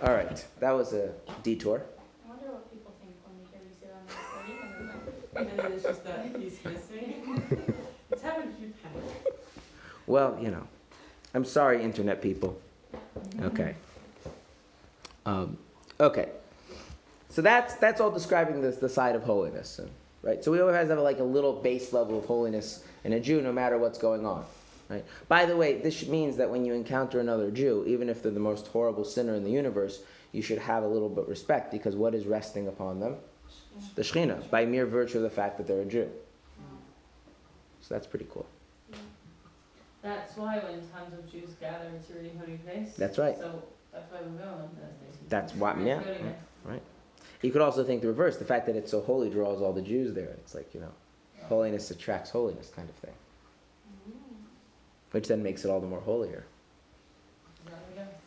S1: All right. That was a detour.
S4: I wonder what people think when they hear you say that on the recording.
S3: And then it's just that he's missing. It's having a huge panic.
S1: Well, I'm sorry, internet people. Okay. Okay. So that's all describing the side of holiness, right? So we always have like a little base level of holiness in a Jew, no matter what's going on, right? By the way, this means that when you encounter another Jew, even if they're the most horrible sinner in the universe, you should have a little bit of respect, because what is resting upon them? The Shekhinah, by mere virtue of the fact that they're a Jew. So that's pretty cool.
S3: That's why when tons of Jews gather, it's a really holy place.
S1: That's right.
S3: So that's why we go on Thursdays.
S1: That's why,
S3: It's
S1: yeah.
S3: really nice.
S1: Right. You could also think the reverse. The fact that it's so holy draws all the Jews there. It's like, holiness attracts holiness kind of thing. Which then makes it all the more holier.
S3: There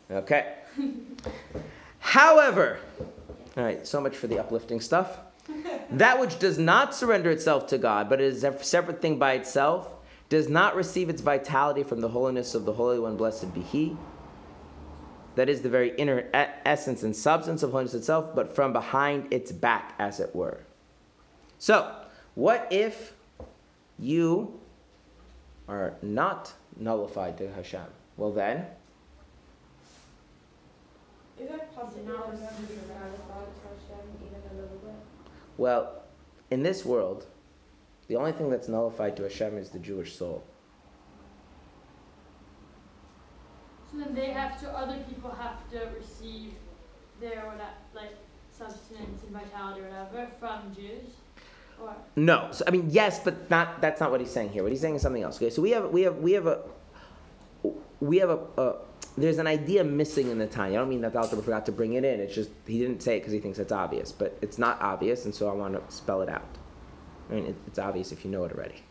S3: we go.
S1: Okay. However, all right, so much for the uplifting stuff. That which does not surrender itself to God, but is a separate thing by itself, does not receive its vitality from the holiness of the Holy One, blessed be He. That is the very inner essence and substance of holiness itself, but from behind its back, as it were. So, what if you are not nullified to Hashem? Well then,
S5: Is it possible that nobody can nullified to Hashem even a little bit?
S1: well, in this world, the only thing that's nullified to Hashem is the Jewish soul.
S6: So then other people have to receive their substance and vitality or whatever from Jews, or
S1: No, so yes, but that's not what he's saying here. What he's saying is something else. Okay, so we have a there's an idea missing in the Tanya. I don't mean that the Alter forgot to bring it in. It's just he didn't say it because he thinks it's obvious, but it's not obvious, and so I want to spell it out. It's obvious if you know it already.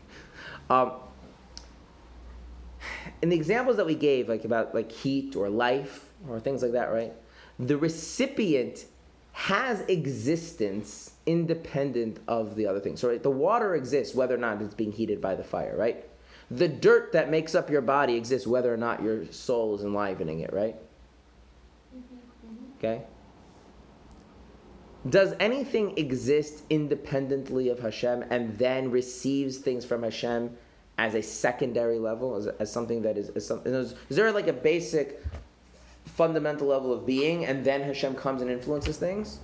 S1: In the examples that we gave, about heat or life or things like that, right? The recipient has existence independent of the other things. So the water exists whether or not it's being heated by the fire, right? The dirt that makes up your body exists whether or not your soul is enlivening it, right? Okay? Does anything exist independently of Hashem and then receives things from Hashem as a secondary level, as something that is something? Is there a basic fundamental level of being and then Hashem comes and influences things?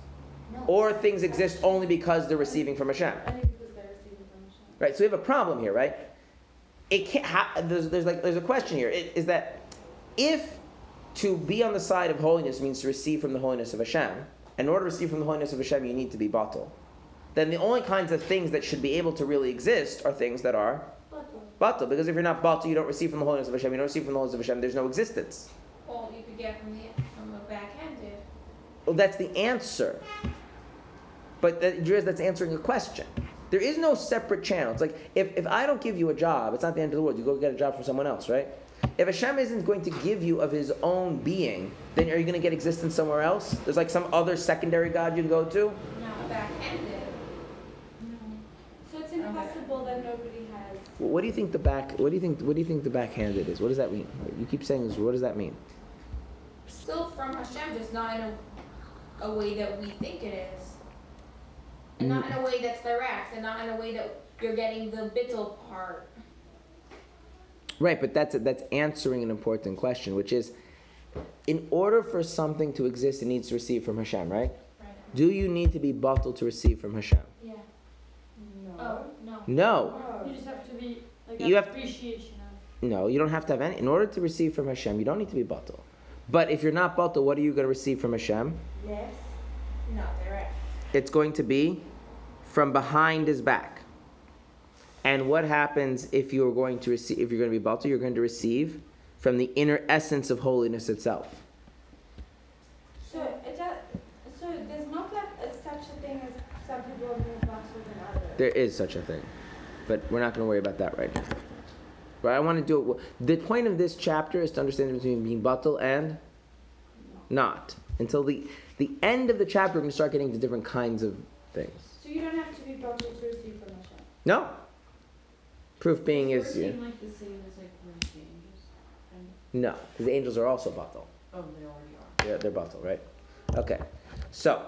S5: No.
S1: Or things exist only because they're receiving from Hashem?
S5: Only because they're receiving from Hashem.
S1: Right, so we have a problem here, right? It can't. There's a question here. Is that if to be on the side of holiness means to receive from the holiness of Hashem, in order to receive from the holiness of Hashem, you need to be batal. Then the only kinds of things that should be able to really exist are things that are batal. Because if you're not batal, you don't receive from the holiness of Hashem. You don't receive from the holiness of Hashem. There's no existence.
S2: All you could get from a backhanded.
S1: Well, that's the answer. But that's answering a question. There is no separate channel. It's like, if I don't give you a job, it's not the end of the world. You go get a job from someone else, right? If Hashem isn't going to give you of His own being, then are you going to get existence somewhere else? There's some other secondary God you can go to?
S2: No, backhanded.
S5: No. So it's impossible that nobody has.
S1: What do you think the backhanded is? What does that mean? You keep saying this. What does that mean?
S2: Still from Hashem, just not in a way that we think it is. And not in a way that's direct, and not in a way that you're getting the bittul part.
S1: Right, but that's answering an important question, which is, in order for something to exist, it needs to receive from Hashem, right?
S2: Right.
S1: Do you need to be batal to receive from Hashem?
S2: Yeah.
S5: No.
S2: Oh, no.
S1: No.
S6: you just have to be
S1: You have-
S6: appreciation of.
S1: No, you don't have to have any. In order to receive from Hashem, you don't need to be batal. But if you're not batal, what are you going to receive from Hashem?
S5: Yes.
S2: Not direct.
S1: It's going to be from behind His back. And what happens if you're going to receive? If you're going to be batal, you're going to receive from the inner essence of holiness itself.
S5: So there's not such a thing as some people are more batal than others.
S1: There is such a thing, but we're not going to worry about that right now. But I want to do it. The point of this chapter is to understand the difference between being batal and not. Until the end of the chapter, we're going to start getting to different kinds of things.
S5: So you don't have to be batal to receive from Hashem.
S1: No. Proof being is
S3: Seem like the same as like when the angels, kind of?
S1: no, because the angels are also batal.
S3: Oh, they already are.
S1: They're batal, right? Okay. So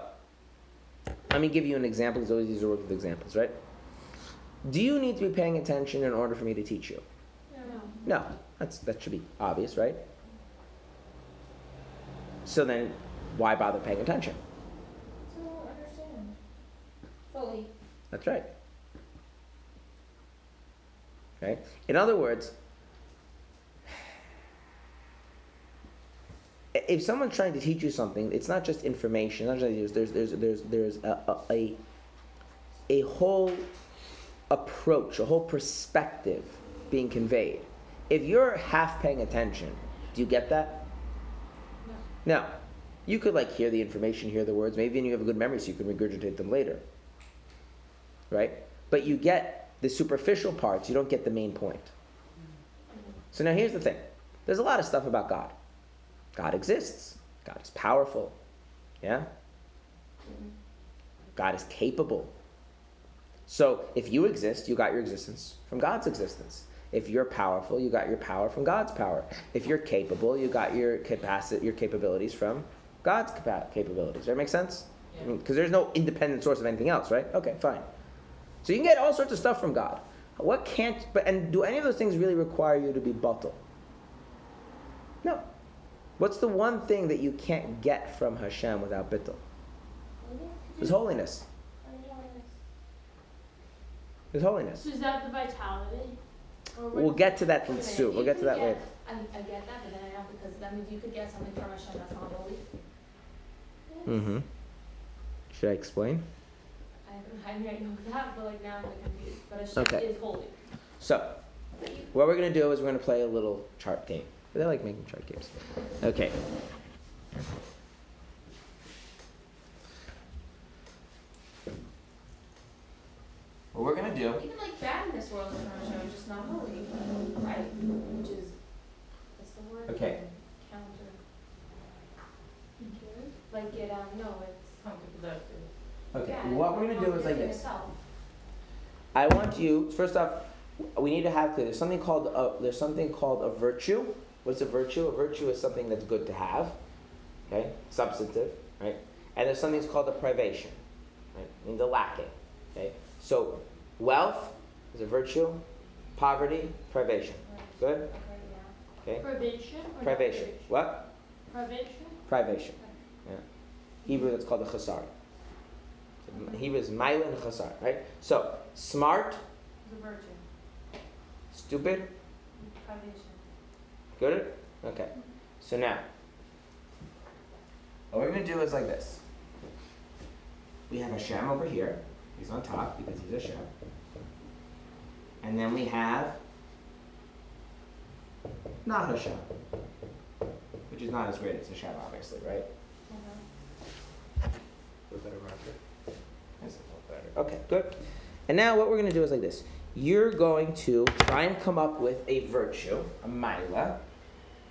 S1: let me give you an example. Because always these are work with examples, right? Do you need to be paying attention in order for me to teach you? No. That should be obvious, right? So then, why bother paying attention?
S2: To understand fully.
S1: That's right. Right? In other words, if someone's trying to teach you something, it's not just information. Not just, there's a whole approach, a whole perspective being conveyed. If you're half paying attention, do you get that? No. You could like hear the information, hear the words. Maybe even you have a good memory, so you can regurgitate them later. Right? But you get the superficial parts. You don't get the main point. So now here's the thing. There's a lot of stuff about God. God exists. God is powerful. Yeah? God is capable. So if you exist, you got your existence from God's existence. If you're powerful, you got your power from God's power. If you're capable, you got your capabilities from God's capabilities. Does that make sense?
S3: Yeah.
S1: Because there's no independent source of anything else, right? Okay, fine. So you can get all sorts of stuff from God. And do any of those things really require you to be batal? No. What's the one thing that you can't get from Hashem without bittul? His holiness. His holiness.
S6: So is that the vitality? Or what
S1: We'll
S6: is
S1: get to that
S4: Wait a minute,
S1: soon. We'll
S4: you
S1: get to
S4: could
S1: that
S4: get-
S1: later.
S4: I get that, but then I know because that means you could get something from Hashem that's not holy.
S1: Mm-hmm. Should I explain?
S4: I know that, but like now I'm like confused. But Hashem
S1: Okay.
S4: is holy.
S1: So, what we're going to do is we're going to play a little chart game. They like making chart games. Okay. What we're going to do...
S2: Even like bad in this world is from Hashem, just not holy. Right?
S4: Which is, what's the word?
S1: Okay.
S4: Counter. Like it, no, it's.
S3: Counterproductive.
S1: Okay,
S4: yeah,
S1: what we're going to do is like
S4: contradicting
S1: this.
S4: itself.
S1: I want you, first off, we need to have clear. There's something called a virtue. What's a virtue? A virtue is something that's good to have, okay, substantive, right? And there's something that's called a privation, right? Means a lacking, okay. So, wealth is a virtue, poverty, privation. Good,
S4: Okay, yeah.
S1: okay.
S6: Privation? Or
S1: Privation.
S6: deprivation?
S1: What?
S6: Privation?
S1: Privation. Yeah. Hebrew that's called a chasar. Hebrew is ma'ila and chasar, right? So, smart,
S4: It's a virtue.
S1: stupid,
S4: Privation.
S1: good? Okay. So now, what we're going to do is like this. We have Hashem over here. He's on top because he's Hashem. And then we have not Hashem, which is not as great as Hashem, obviously, right? A better marker. That's a little better. Okay, good. And now what we're going to do is like this. You're going to try and come up with a virtue, a ma'ila,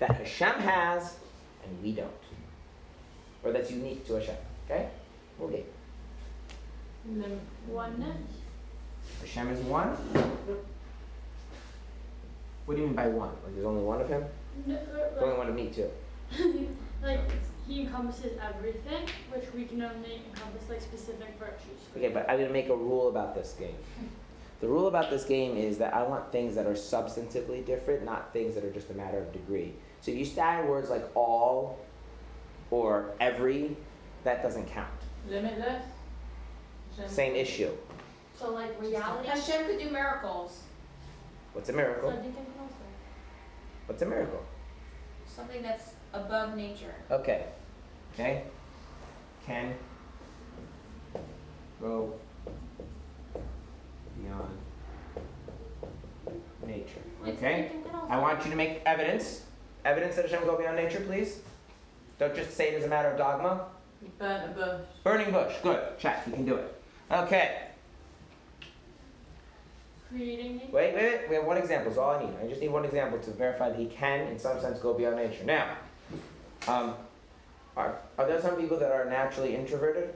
S1: that Hashem has and we don't. Or that's unique to Hashem. Okay? Okay.
S6: And then oneness?
S1: Hashem is one? What do you mean by one? Like there's only one of him?
S6: No,
S1: There's only one of me too.
S6: like he encompasses everything, which we can only encompass like specific virtues.
S1: Okay, but I'm going to make a rule about this game. The rule about this game is that I want things that are substantively different, not things that are just a matter of degree. So if you stack words like all or every, that doesn't count.
S3: Limitless?
S1: Same issue.
S4: So like reality.
S2: Hashem could do miracles.
S1: What's a miracle?
S4: So Deacon can also.
S1: What's a miracle?
S2: Something that's above nature.
S1: Okay. Okay? Can go beyond nature. Okay?
S4: Deacon can also.
S1: I want you to make evidence. Evidence that Hashem go beyond nature, please. Don't just say it as a matter of dogma.
S3: Burn a bush.
S1: Burning bush. Good. Check. You can do it. Okay.
S6: Creating nature?
S1: Wait. We have one example. That's all I need. I just need one example to verify that he can, in some sense, go beyond nature. Now, are there some people that are naturally introverted?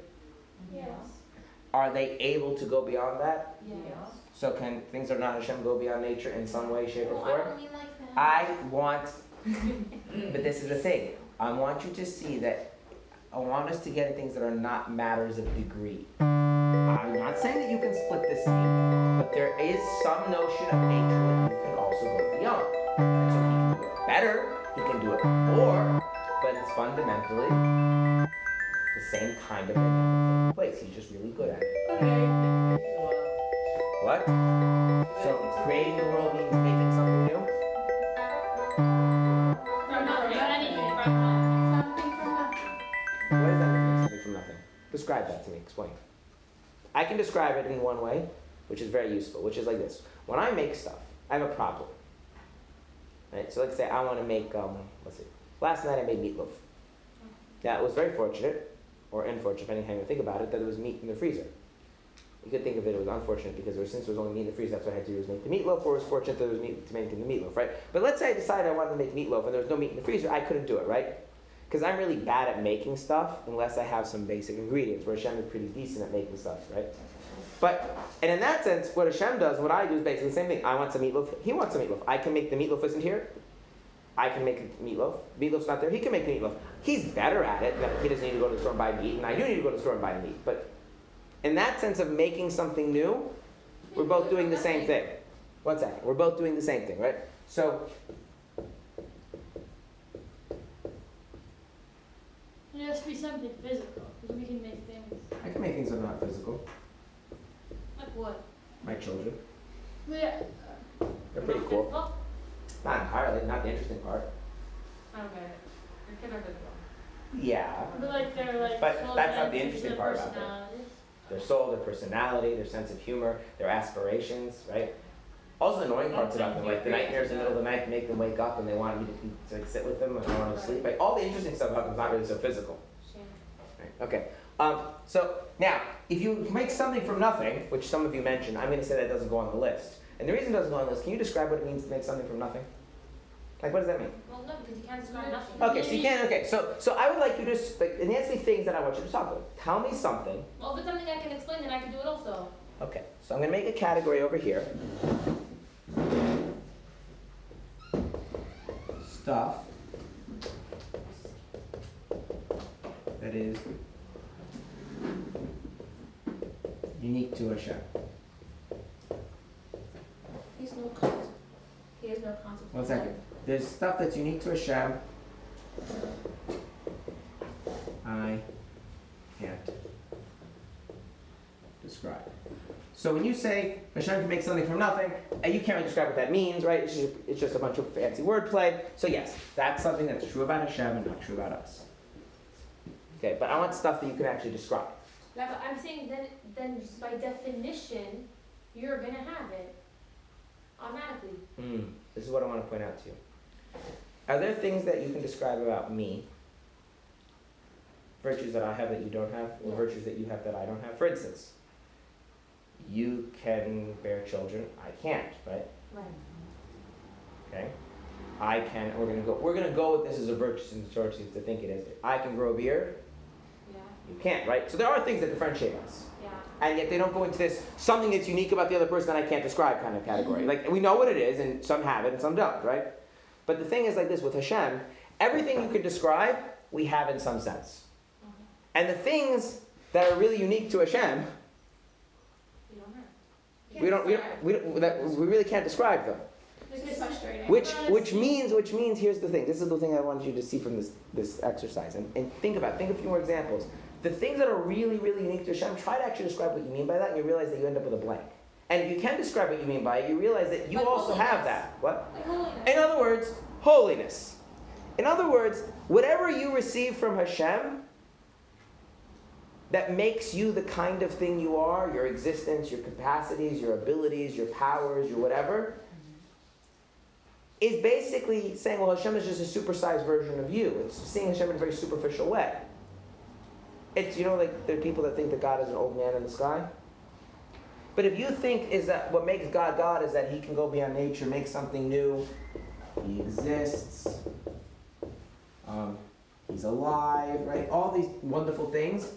S4: Yes.
S1: Are they able to go beyond that?
S4: Yes.
S1: So can things that are not Hashem go beyond nature in some way, shape, or
S2: I
S1: form?
S2: don't mean like that.
S1: I want, but this is the thing. I want you to see that I want us to get at things that are not matters of degree. I'm not saying that you can split the same, but there is some notion of nature that you can also go beyond. And so he can do it better, he can do it more, but it's fundamentally the same kind of dynamic taking place. He's just really good at it. What? So creating the world means making something new? What does that mean, make something from nothing? Describe that to me, explain. I can describe it in one way, which is very useful, which is like this. When I make stuff, I have a problem. Right? So let's say I want to make, let's see, last night I made meatloaf. Now it was very fortunate, or unfortunate, depending on how you think about it, that there was meat in the freezer. You could think of it as unfortunate because since there was only meat in the freezer, that's what I had to do was make the meatloaf, or it was fortunate that there was meat to make the meatloaf, right? But let's say I decided I wanted to make meatloaf and there was no meat in the freezer, I couldn't do it, right? Because I'm really bad at making stuff unless I have some basic ingredients, where Hashem is pretty decent at making stuff, right? And in that sense, what Hashem does, what I do is basically the same thing. I want some meatloaf, he wants some meatloaf. I can make the meatloaf isn't here. I can make meatloaf. Meatloaf's not there, he can make the meatloaf. He's better at it, he doesn't need to go to the store and buy meat, and I do need to go to the store and buy meat. But in that sense of making something new, we're both doing the same thing. One second, we're both doing the same thing, right? So,
S6: It has to be something physical, because we can make things.
S1: I can make things that are not physical.
S6: Like what?
S1: My children.
S6: Yeah.
S1: They're pretty cool.
S6: Physical?
S1: Not entirely, not the interesting part.
S3: I don't get it. Your kids are physical.
S1: Yeah.
S6: But like they're like.
S1: But
S6: soul
S1: that's not the
S6: entities,
S1: interesting
S6: their
S1: part about them.
S6: personalities.
S1: Their soul, their personality, their sense of humor, their aspirations, right? Also the annoying parts about them, like the nightmares in the middle of the night make them wake up and they want you to like, sit with them and they want to sleep. Like all the interesting stuff about them is not really so physical. Right? Okay. So now, if you make something from nothing, which some of you mentioned, I'm going to say that doesn't go on the list. And the reason it doesn't go on the list, can you describe what it means to make something from nothing? Like, what does that mean?
S4: Well, no, because you can't describe nothing.
S1: Okay, so you can. Okay, so I would like you to like, and that's the things that I want you to talk about. Tell me something.
S4: Well, if it's something I can explain, then I can do it also.
S1: Okay, so I'm going to make a category over here. Stuff that is unique to Hashem.
S2: He has no concept. He has no concept.
S1: One second. There's stuff that's unique to Hashem. I can't describe. So when you say Hashem can make something from nothing, and you can't really describe what that means, right? It's just a bunch of fancy wordplay. So yes, that's something that's true about Hashem and not true about us. Okay, but I want stuff that you can actually describe.
S4: Yeah, but I'm saying then by definition, you're gonna have it automatically.
S1: This is what I want to point out to you. Are there things that you can describe about me? Virtues that I have that you don't have, or
S4: Yes.
S1: virtues that you have that I don't have? For instance, you can bear children, I can't, right?
S4: Right.
S1: Okay? I can, we're gonna go with this as a virtue since the church seems to think it is. I can grow a beard,
S4: Yeah.
S1: you can't, right? So there are things that differentiate us.
S4: Yeah.
S1: And yet they don't go into this something that's unique about the other person that I can't describe kind of category. Like we know what it is, and some have it and some don't, right? But the thing is like this with Hashem, everything you can describe, we have in some sense. And the things that are really unique to Hashem,
S4: You don't have.
S1: we really can't describe them.
S2: It's frustrating.
S1: Which means here's the thing. This is the thing I wanted you to see from this exercise. And think a few more examples. The things that are really, really unique to Hashem, try to actually describe what you mean by that, and you realize that you end up with a blank. And if you can describe what you mean by it, you realize that you
S2: Like
S1: also
S2: holiness.
S1: have that. What?
S2: Like holiness.
S1: In other words, holiness. In other words, whatever you receive from Hashem that makes you the kind of thing you are, your existence, your capacities, your abilities, your powers, your whatever, is basically saying, well, Hashem is just a supersized version of you. It's seeing Hashem in a very superficial way. It's, like there are people that think that God is an old man in the sky. But if you think is that what makes God God is that he can go beyond nature, make something new, he exists, he's alive, right? All these wonderful things.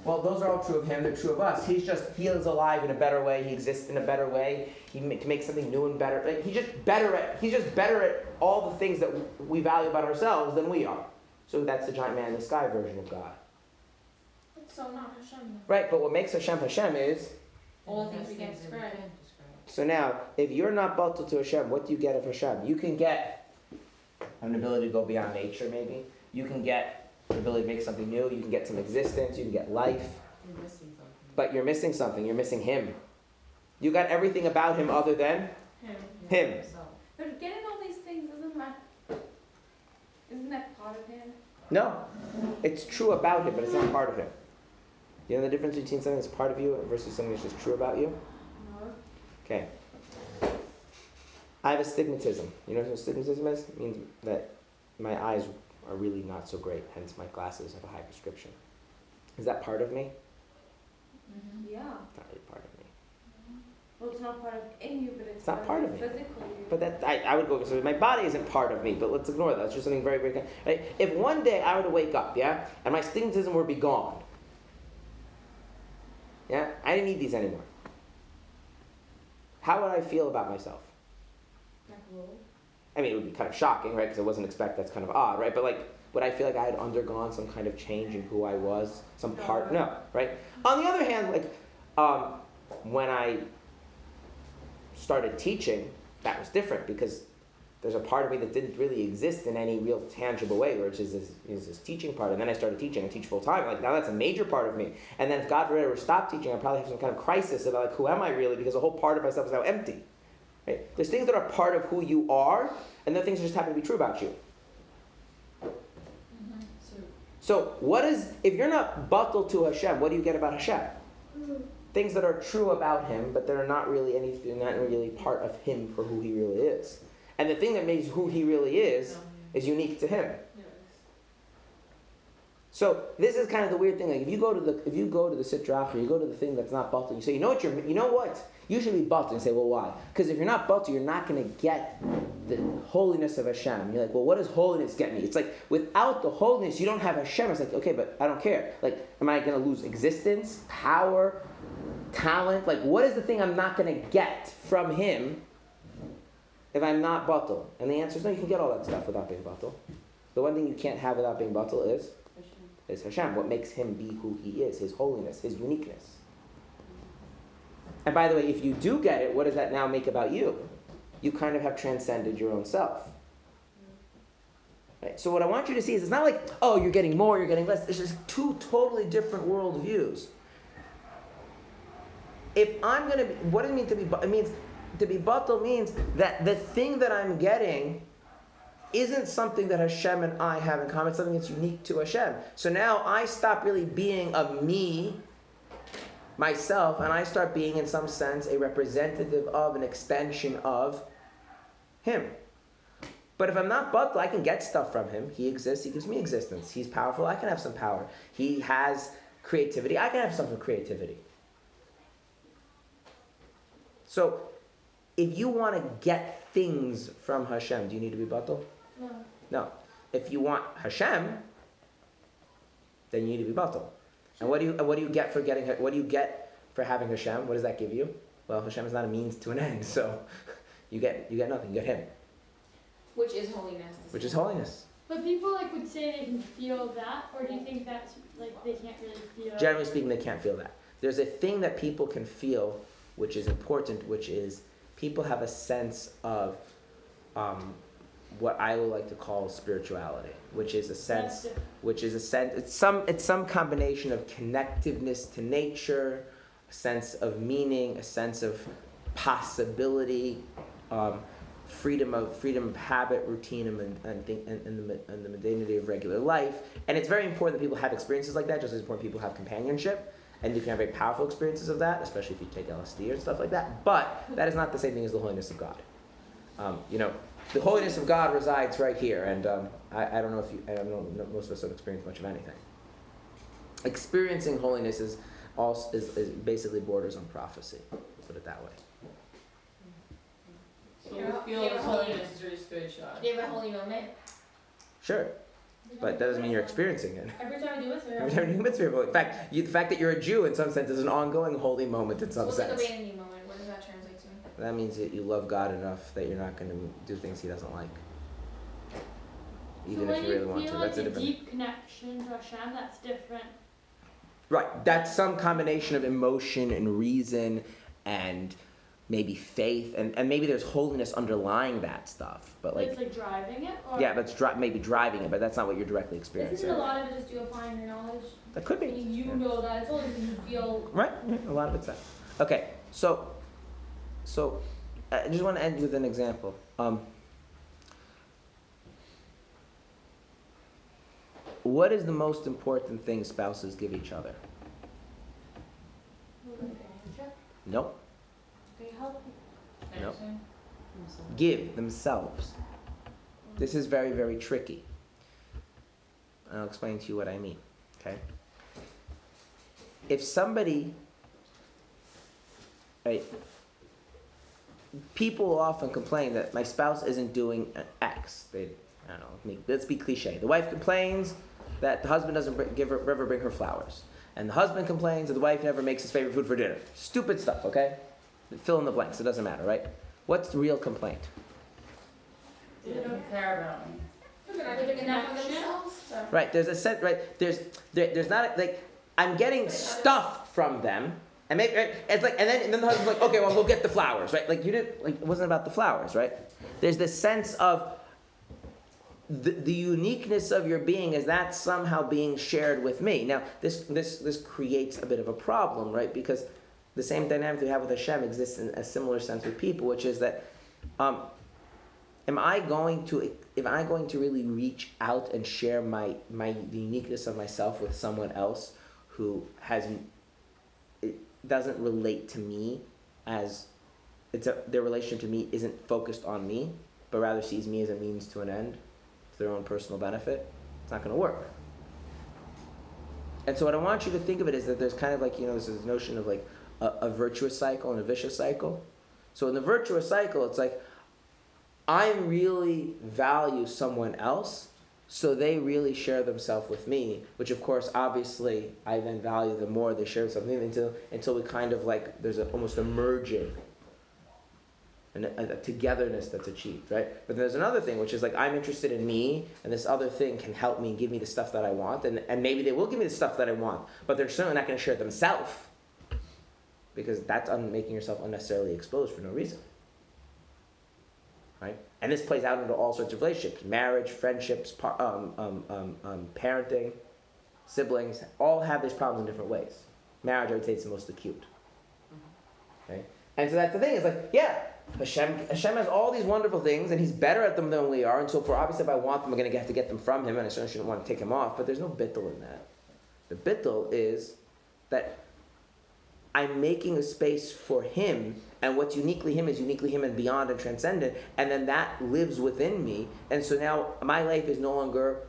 S1: Well, those are all true of him. They're true of us. He is alive in a better way. He exists in a better way. He makes something new and better. Like, he's just better at all the things that we value about ourselves than we are. So that's the giant man in the sky version of God.
S2: It's so not Hashem though.
S1: Right, but what makes Hashem Hashem is...
S2: All the things we can't describe.
S1: So now, if you're not batal to Hashem, what do you get of Hashem? You can get an ability to go beyond nature, maybe. You can get an ability to make something new. You can get some existence. You can get life.
S3: You're missing something.
S1: But you're missing something. You're missing him. You got everything about him other than him.
S5: But getting all these things, isn't that part of him?
S1: No. It's true about him, but it's not part of him. You know the difference between something that's part of you versus something that's just true about you?
S5: No.
S1: Okay. I have astigmatism. You know what astigmatism is? It means that my eyes are really not so great, hence my glasses have a high prescription. Is that part of me?
S5: Yeah.
S1: It's not really part of me.
S5: Well, it's not part of in you, but it's
S1: not part of me.
S5: physically.
S1: But that I would go, so my body isn't part of me, but let's ignore that. It's just something very, very, right? If one day I were to wake up, yeah, and my astigmatism were to be gone, yeah, I didn't need these anymore. How would I feel about myself? I mean, it would be kind of shocking, right? Because I wasn't expecting. That's kind of odd, right? But like, would I feel like I had undergone some kind of change in who I was? Some part? No, right? On the other hand, like, when I started teaching, that was different because there's a part of me that didn't really exist in any real tangible way, which is this teaching part. And then I started teaching. I teach full time. Like, now that's a major part of me. And then if God forbid I were to stop teaching, I'd probably have some kind of crisis about like, who am I really? Because a whole part of myself is now empty. Right? There's things that are part of who you are, and there are things that just happen to be true about you. So what is, if you're not batal to Hashem, what do you get about Hashem? Things that are true about him, but they're not really anything, not really part of him for who he really is. And the thing that makes who he really is unique to him. So this is kind of the weird thing. Like if you go to the Sitra Achra, you go to the thing that's not batal, you say, you know what? You should be batal. And say, well, why? Because if you're not batal, you're not going to get the holiness of Hashem. You're like, well, what does holiness get me? It's like without the holiness, you don't have Hashem. It's like, okay, but I don't care. Like, am I going to lose existence, power, talent? Like, what is the thing I'm not going to get from him if I'm not batal? And the answer is no. You can get all that stuff without being batal. The one thing you can't have without being batal is Hashem. What makes him be who he is, his holiness, his uniqueness. And by the way, if you do get it, what does that now make about you? You kind of have transcended your own self. Right? So what I want you to see is it's not like, oh, you're getting more, you're getting less. It's just two totally different worldviews. If I'm going to be, what does it mean to be, it means, to be batal means that the thing that I'm getting isn't something that Hashem and I have in common. It's something that's unique to Hashem. So now I stop really being a me, myself, and I start being, in some sense, a representative of, an extension of him. But if I'm not batal, I can get stuff from him. He exists, he gives me existence. He's powerful, I can have some power. He has creativity, I can have some creativity. So, if you want to get things from Hashem, do you need to be batal?
S2: No.
S1: No. If you want Hashem, then you need to be batal. And what do you get for getting? What do you get for having Hashem? What does that give you? Well, Hashem is not a means to an end, so you get nothing. You get Him,
S2: which is holiness.
S1: Which is holiness.
S6: But people would say they can feel that, or do you think that's they can't really feel?
S1: Generally speaking, they can't feel that. There's a thing that people can feel, which is important, which is people have a sense of what I would like to call spirituality, which is a sense, it's some combination of connectiveness to nature, a sense of meaning, a sense of possibility, freedom of habit, routine, and the mundanity of regular life. And it's very important that people have experiences like that, just as important people have companionship. And you can have very powerful experiences of that, especially if you take LSD or stuff like that. But that is not the same thing as the holiness of God. The holiness of God resides right here, and I don't know most of us don't experience much of anything. Experiencing holiness is basically borders on prophecy. Let's put it that way.
S3: So we feel this holiness is really spiritual.
S2: Do you have a holy moment?
S1: Sure. but that doesn't mean you're experiencing it.
S4: Every time I do mitzvah.
S1: Every time you do mitzvah, in fact, the fact that you're a Jew in some sense is an ongoing holy moment in some
S2: What's like a
S1: sense.
S2: vanity moment? What does that translate to?
S1: That means that you love God enough that you're not going to do things He doesn't like, even
S6: so
S1: if you really want to.
S6: Like
S1: That's a
S6: a
S1: different.
S6: deep connection to Hashem, that's different.
S1: Right. That's some combination of emotion and reason and maybe faith and maybe there's holiness underlying that stuff. But
S6: It's like driving it? Or
S1: yeah, that's maybe driving it, but that's not what you're directly
S4: Isn't
S1: experiencing.
S4: it a lot of it just you applying your knowledge?
S1: That could be.
S4: You
S1: Yeah.
S4: know that it's only because you feel.
S1: Right. Yeah, a lot of it's that. Okay. So I just want to end with an example. What is the most important thing spouses give each other? Nope.
S5: They help you.
S1: Nope. Give themselves. This is very, very tricky. I'll explain to you what I mean. Okay? If somebody, right, people often complain that my spouse isn't doing an X. I don't know, let's be cliche. The wife complains that the husband doesn't ever bring her flowers. And the husband complains that the wife never makes his favorite food for dinner. Stupid stuff, okay? Fill in the blanks, it doesn't matter, right? What's the real complaint?
S3: They don't care about me.
S2: They're not giving enough of themselves.
S1: Right, there's a set, right, there's not, like, I'm getting stuff from them, and maybe, right, it's like, and then the husband's like, okay, well, we'll get the flowers, right? Like, you didn't, like, it wasn't about the flowers, right? There's this sense of the uniqueness of your being is that somehow being shared with me. Now, this creates a bit of a problem, right? Because the same dynamic we have with Hashem exists in a similar sense with people, which is that, am I going to really reach out and share the uniqueness of myself with someone else who doesn't relate to me as their relationship to me isn't focused on me, but rather sees me as a means to an end, to their own personal benefit? It's not going to work. And so what I want you to think of it is that there's kind of like, there's this notion of like a virtuous cycle and a vicious cycle. So in the virtuous cycle, it's like, I really value someone else, so they really share themselves with me, which of course, obviously, I then value them more, they share themselves with me until we kind of like, there's almost a merging, and a togetherness that's achieved, right? But there's another thing, which is like, I'm interested in me, and this other thing can help me and give me the stuff that I want, and maybe they will give me the stuff that I want, but they're certainly not going to share themselves, because that's making yourself unnecessarily exposed for no reason. Right? And this plays out into all sorts of relationships. Marriage, friendships, parenting, siblings, all have these problems in different ways. Marriage, I would say, is the most acute. Okay? And so that's the thing. It's like, yeah, Hashem has all these wonderful things, and He's better at them than we are, and so obviously if I want them, I'm going to have to get them from Him, and I certainly shouldn't want to take Him off, but there's no bittul in that. The bittul is that I'm making a space for Him, and what's uniquely Him is uniquely Him and beyond and transcendent, and then that lives within me, and so now my life is no longer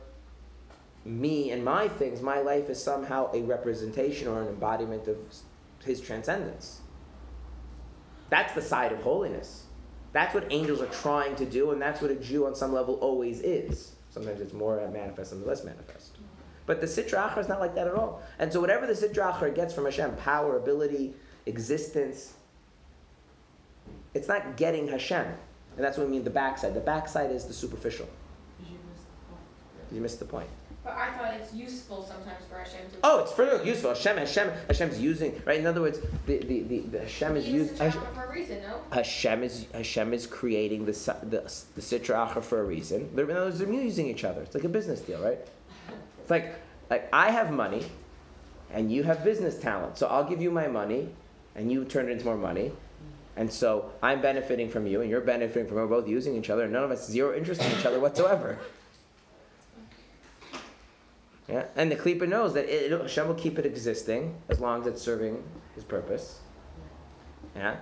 S1: me and my things. My life is somehow a representation or an embodiment of His transcendence. That's the side of holiness. That's what angels are trying to do, and that's what a Jew on some level always is. Sometimes it's more manifest, sometimes less manifest. But the Sitra Achra is not like that at all. And so whatever the Sitra Achra gets from Hashem, power, ability, existence, it's not getting Hashem. And that's what we mean the backside. The backside is the superficial. You missed the point.
S2: But I thought it's useful sometimes for Hashem to.
S1: Oh, it's further useful. Hashem's using, right? In other words, the Hashem is using.
S2: For a reason, no?
S1: Hashem is creating the Sitra Achra for a reason. In other words, they're using each other. It's like a business deal, right? It's like I have money, and you have business talent. So I'll give you my money, and you turn it into more money. And so I'm benefiting from you, and you're benefiting from us. We're both using each other, and none of us zero interest in each other whatsoever. Yeah, and the Klippa knows that Hashem will keep it existing as long as it's serving His purpose. Yeah.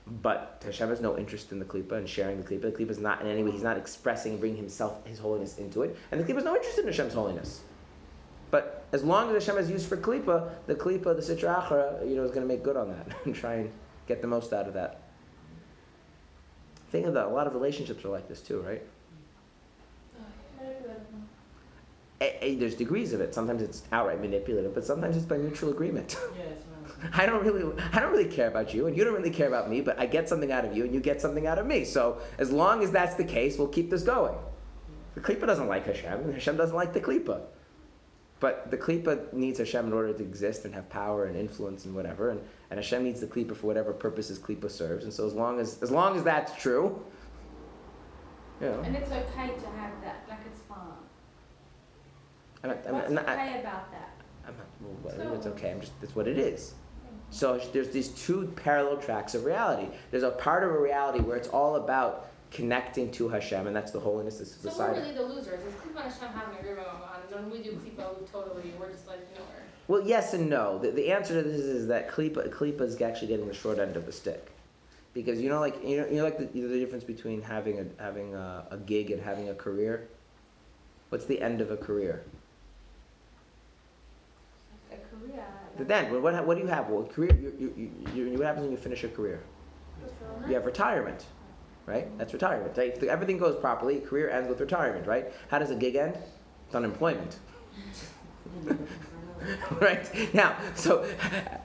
S1: But Hashem has no interest in the Klippa and sharing the Klippa. The Klippa is not in any way, He's not expressing and bringing Himself, His holiness into it. And the Klippa has no interest in Hashem's holiness. But as long as Hashem is used for Klippa, the Sitra Achra, is going to make good on that and try and get the most out of that. Think of that. A lot of relationships are like this too, right? There's degrees of it. Sometimes it's outright manipulative, but sometimes it's by mutual agreement.
S3: Yes,
S1: I don't really care about you, and you don't really care about me, but I get something out of you, and you get something out of me. So as long as that's the case, we'll keep this going. The Klippa doesn't like Hashem, and Hashem doesn't like the Klippa. But the Klippa needs Hashem in order to exist and have power and influence and whatever, and Hashem needs the Klippa for whatever purposes Klippa serves. And so as long as that's true, you know.
S5: And it's okay to have that, like it's fine. What's okay about that?
S1: It's okay. It's what it is. So there's these two parallel tracks of reality. There's a part of a reality where it's all about connecting to Hashem, and that's the holiness. This is the
S4: So
S1: side.
S4: we're really the losers. Is Klipa and Hashem having an agreement on, and when we do Klipa, we're just like nowhere.
S1: Well, yes and no. The answer to this is that Klipa is actually getting the short end of the stick, because you know the difference between having a gig and having a career. What's the end of a career?
S5: A career.
S1: Then what do you have? Well, career. What happens when you finish a career? You have retirement, right? That's retirement. Right? If everything goes properly, career ends with retirement, right? How does a gig end? It's unemployment. Right? Now,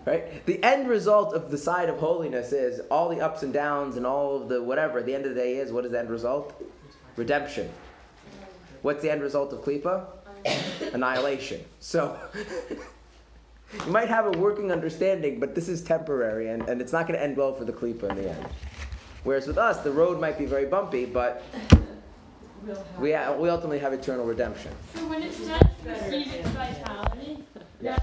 S1: right? The end result of the side of holiness is all the ups and downs and all of the whatever. At the end of the day is, what is the end result? Redemption. What's the end result of Klipa? Annihilation. So, you might have a working understanding, but this is temporary, and it's not going to end well for the Klipa in the end. Whereas with us, the road might be very bumpy, but we ultimately have eternal redemption.
S6: So when it starts to receive its vitality, that's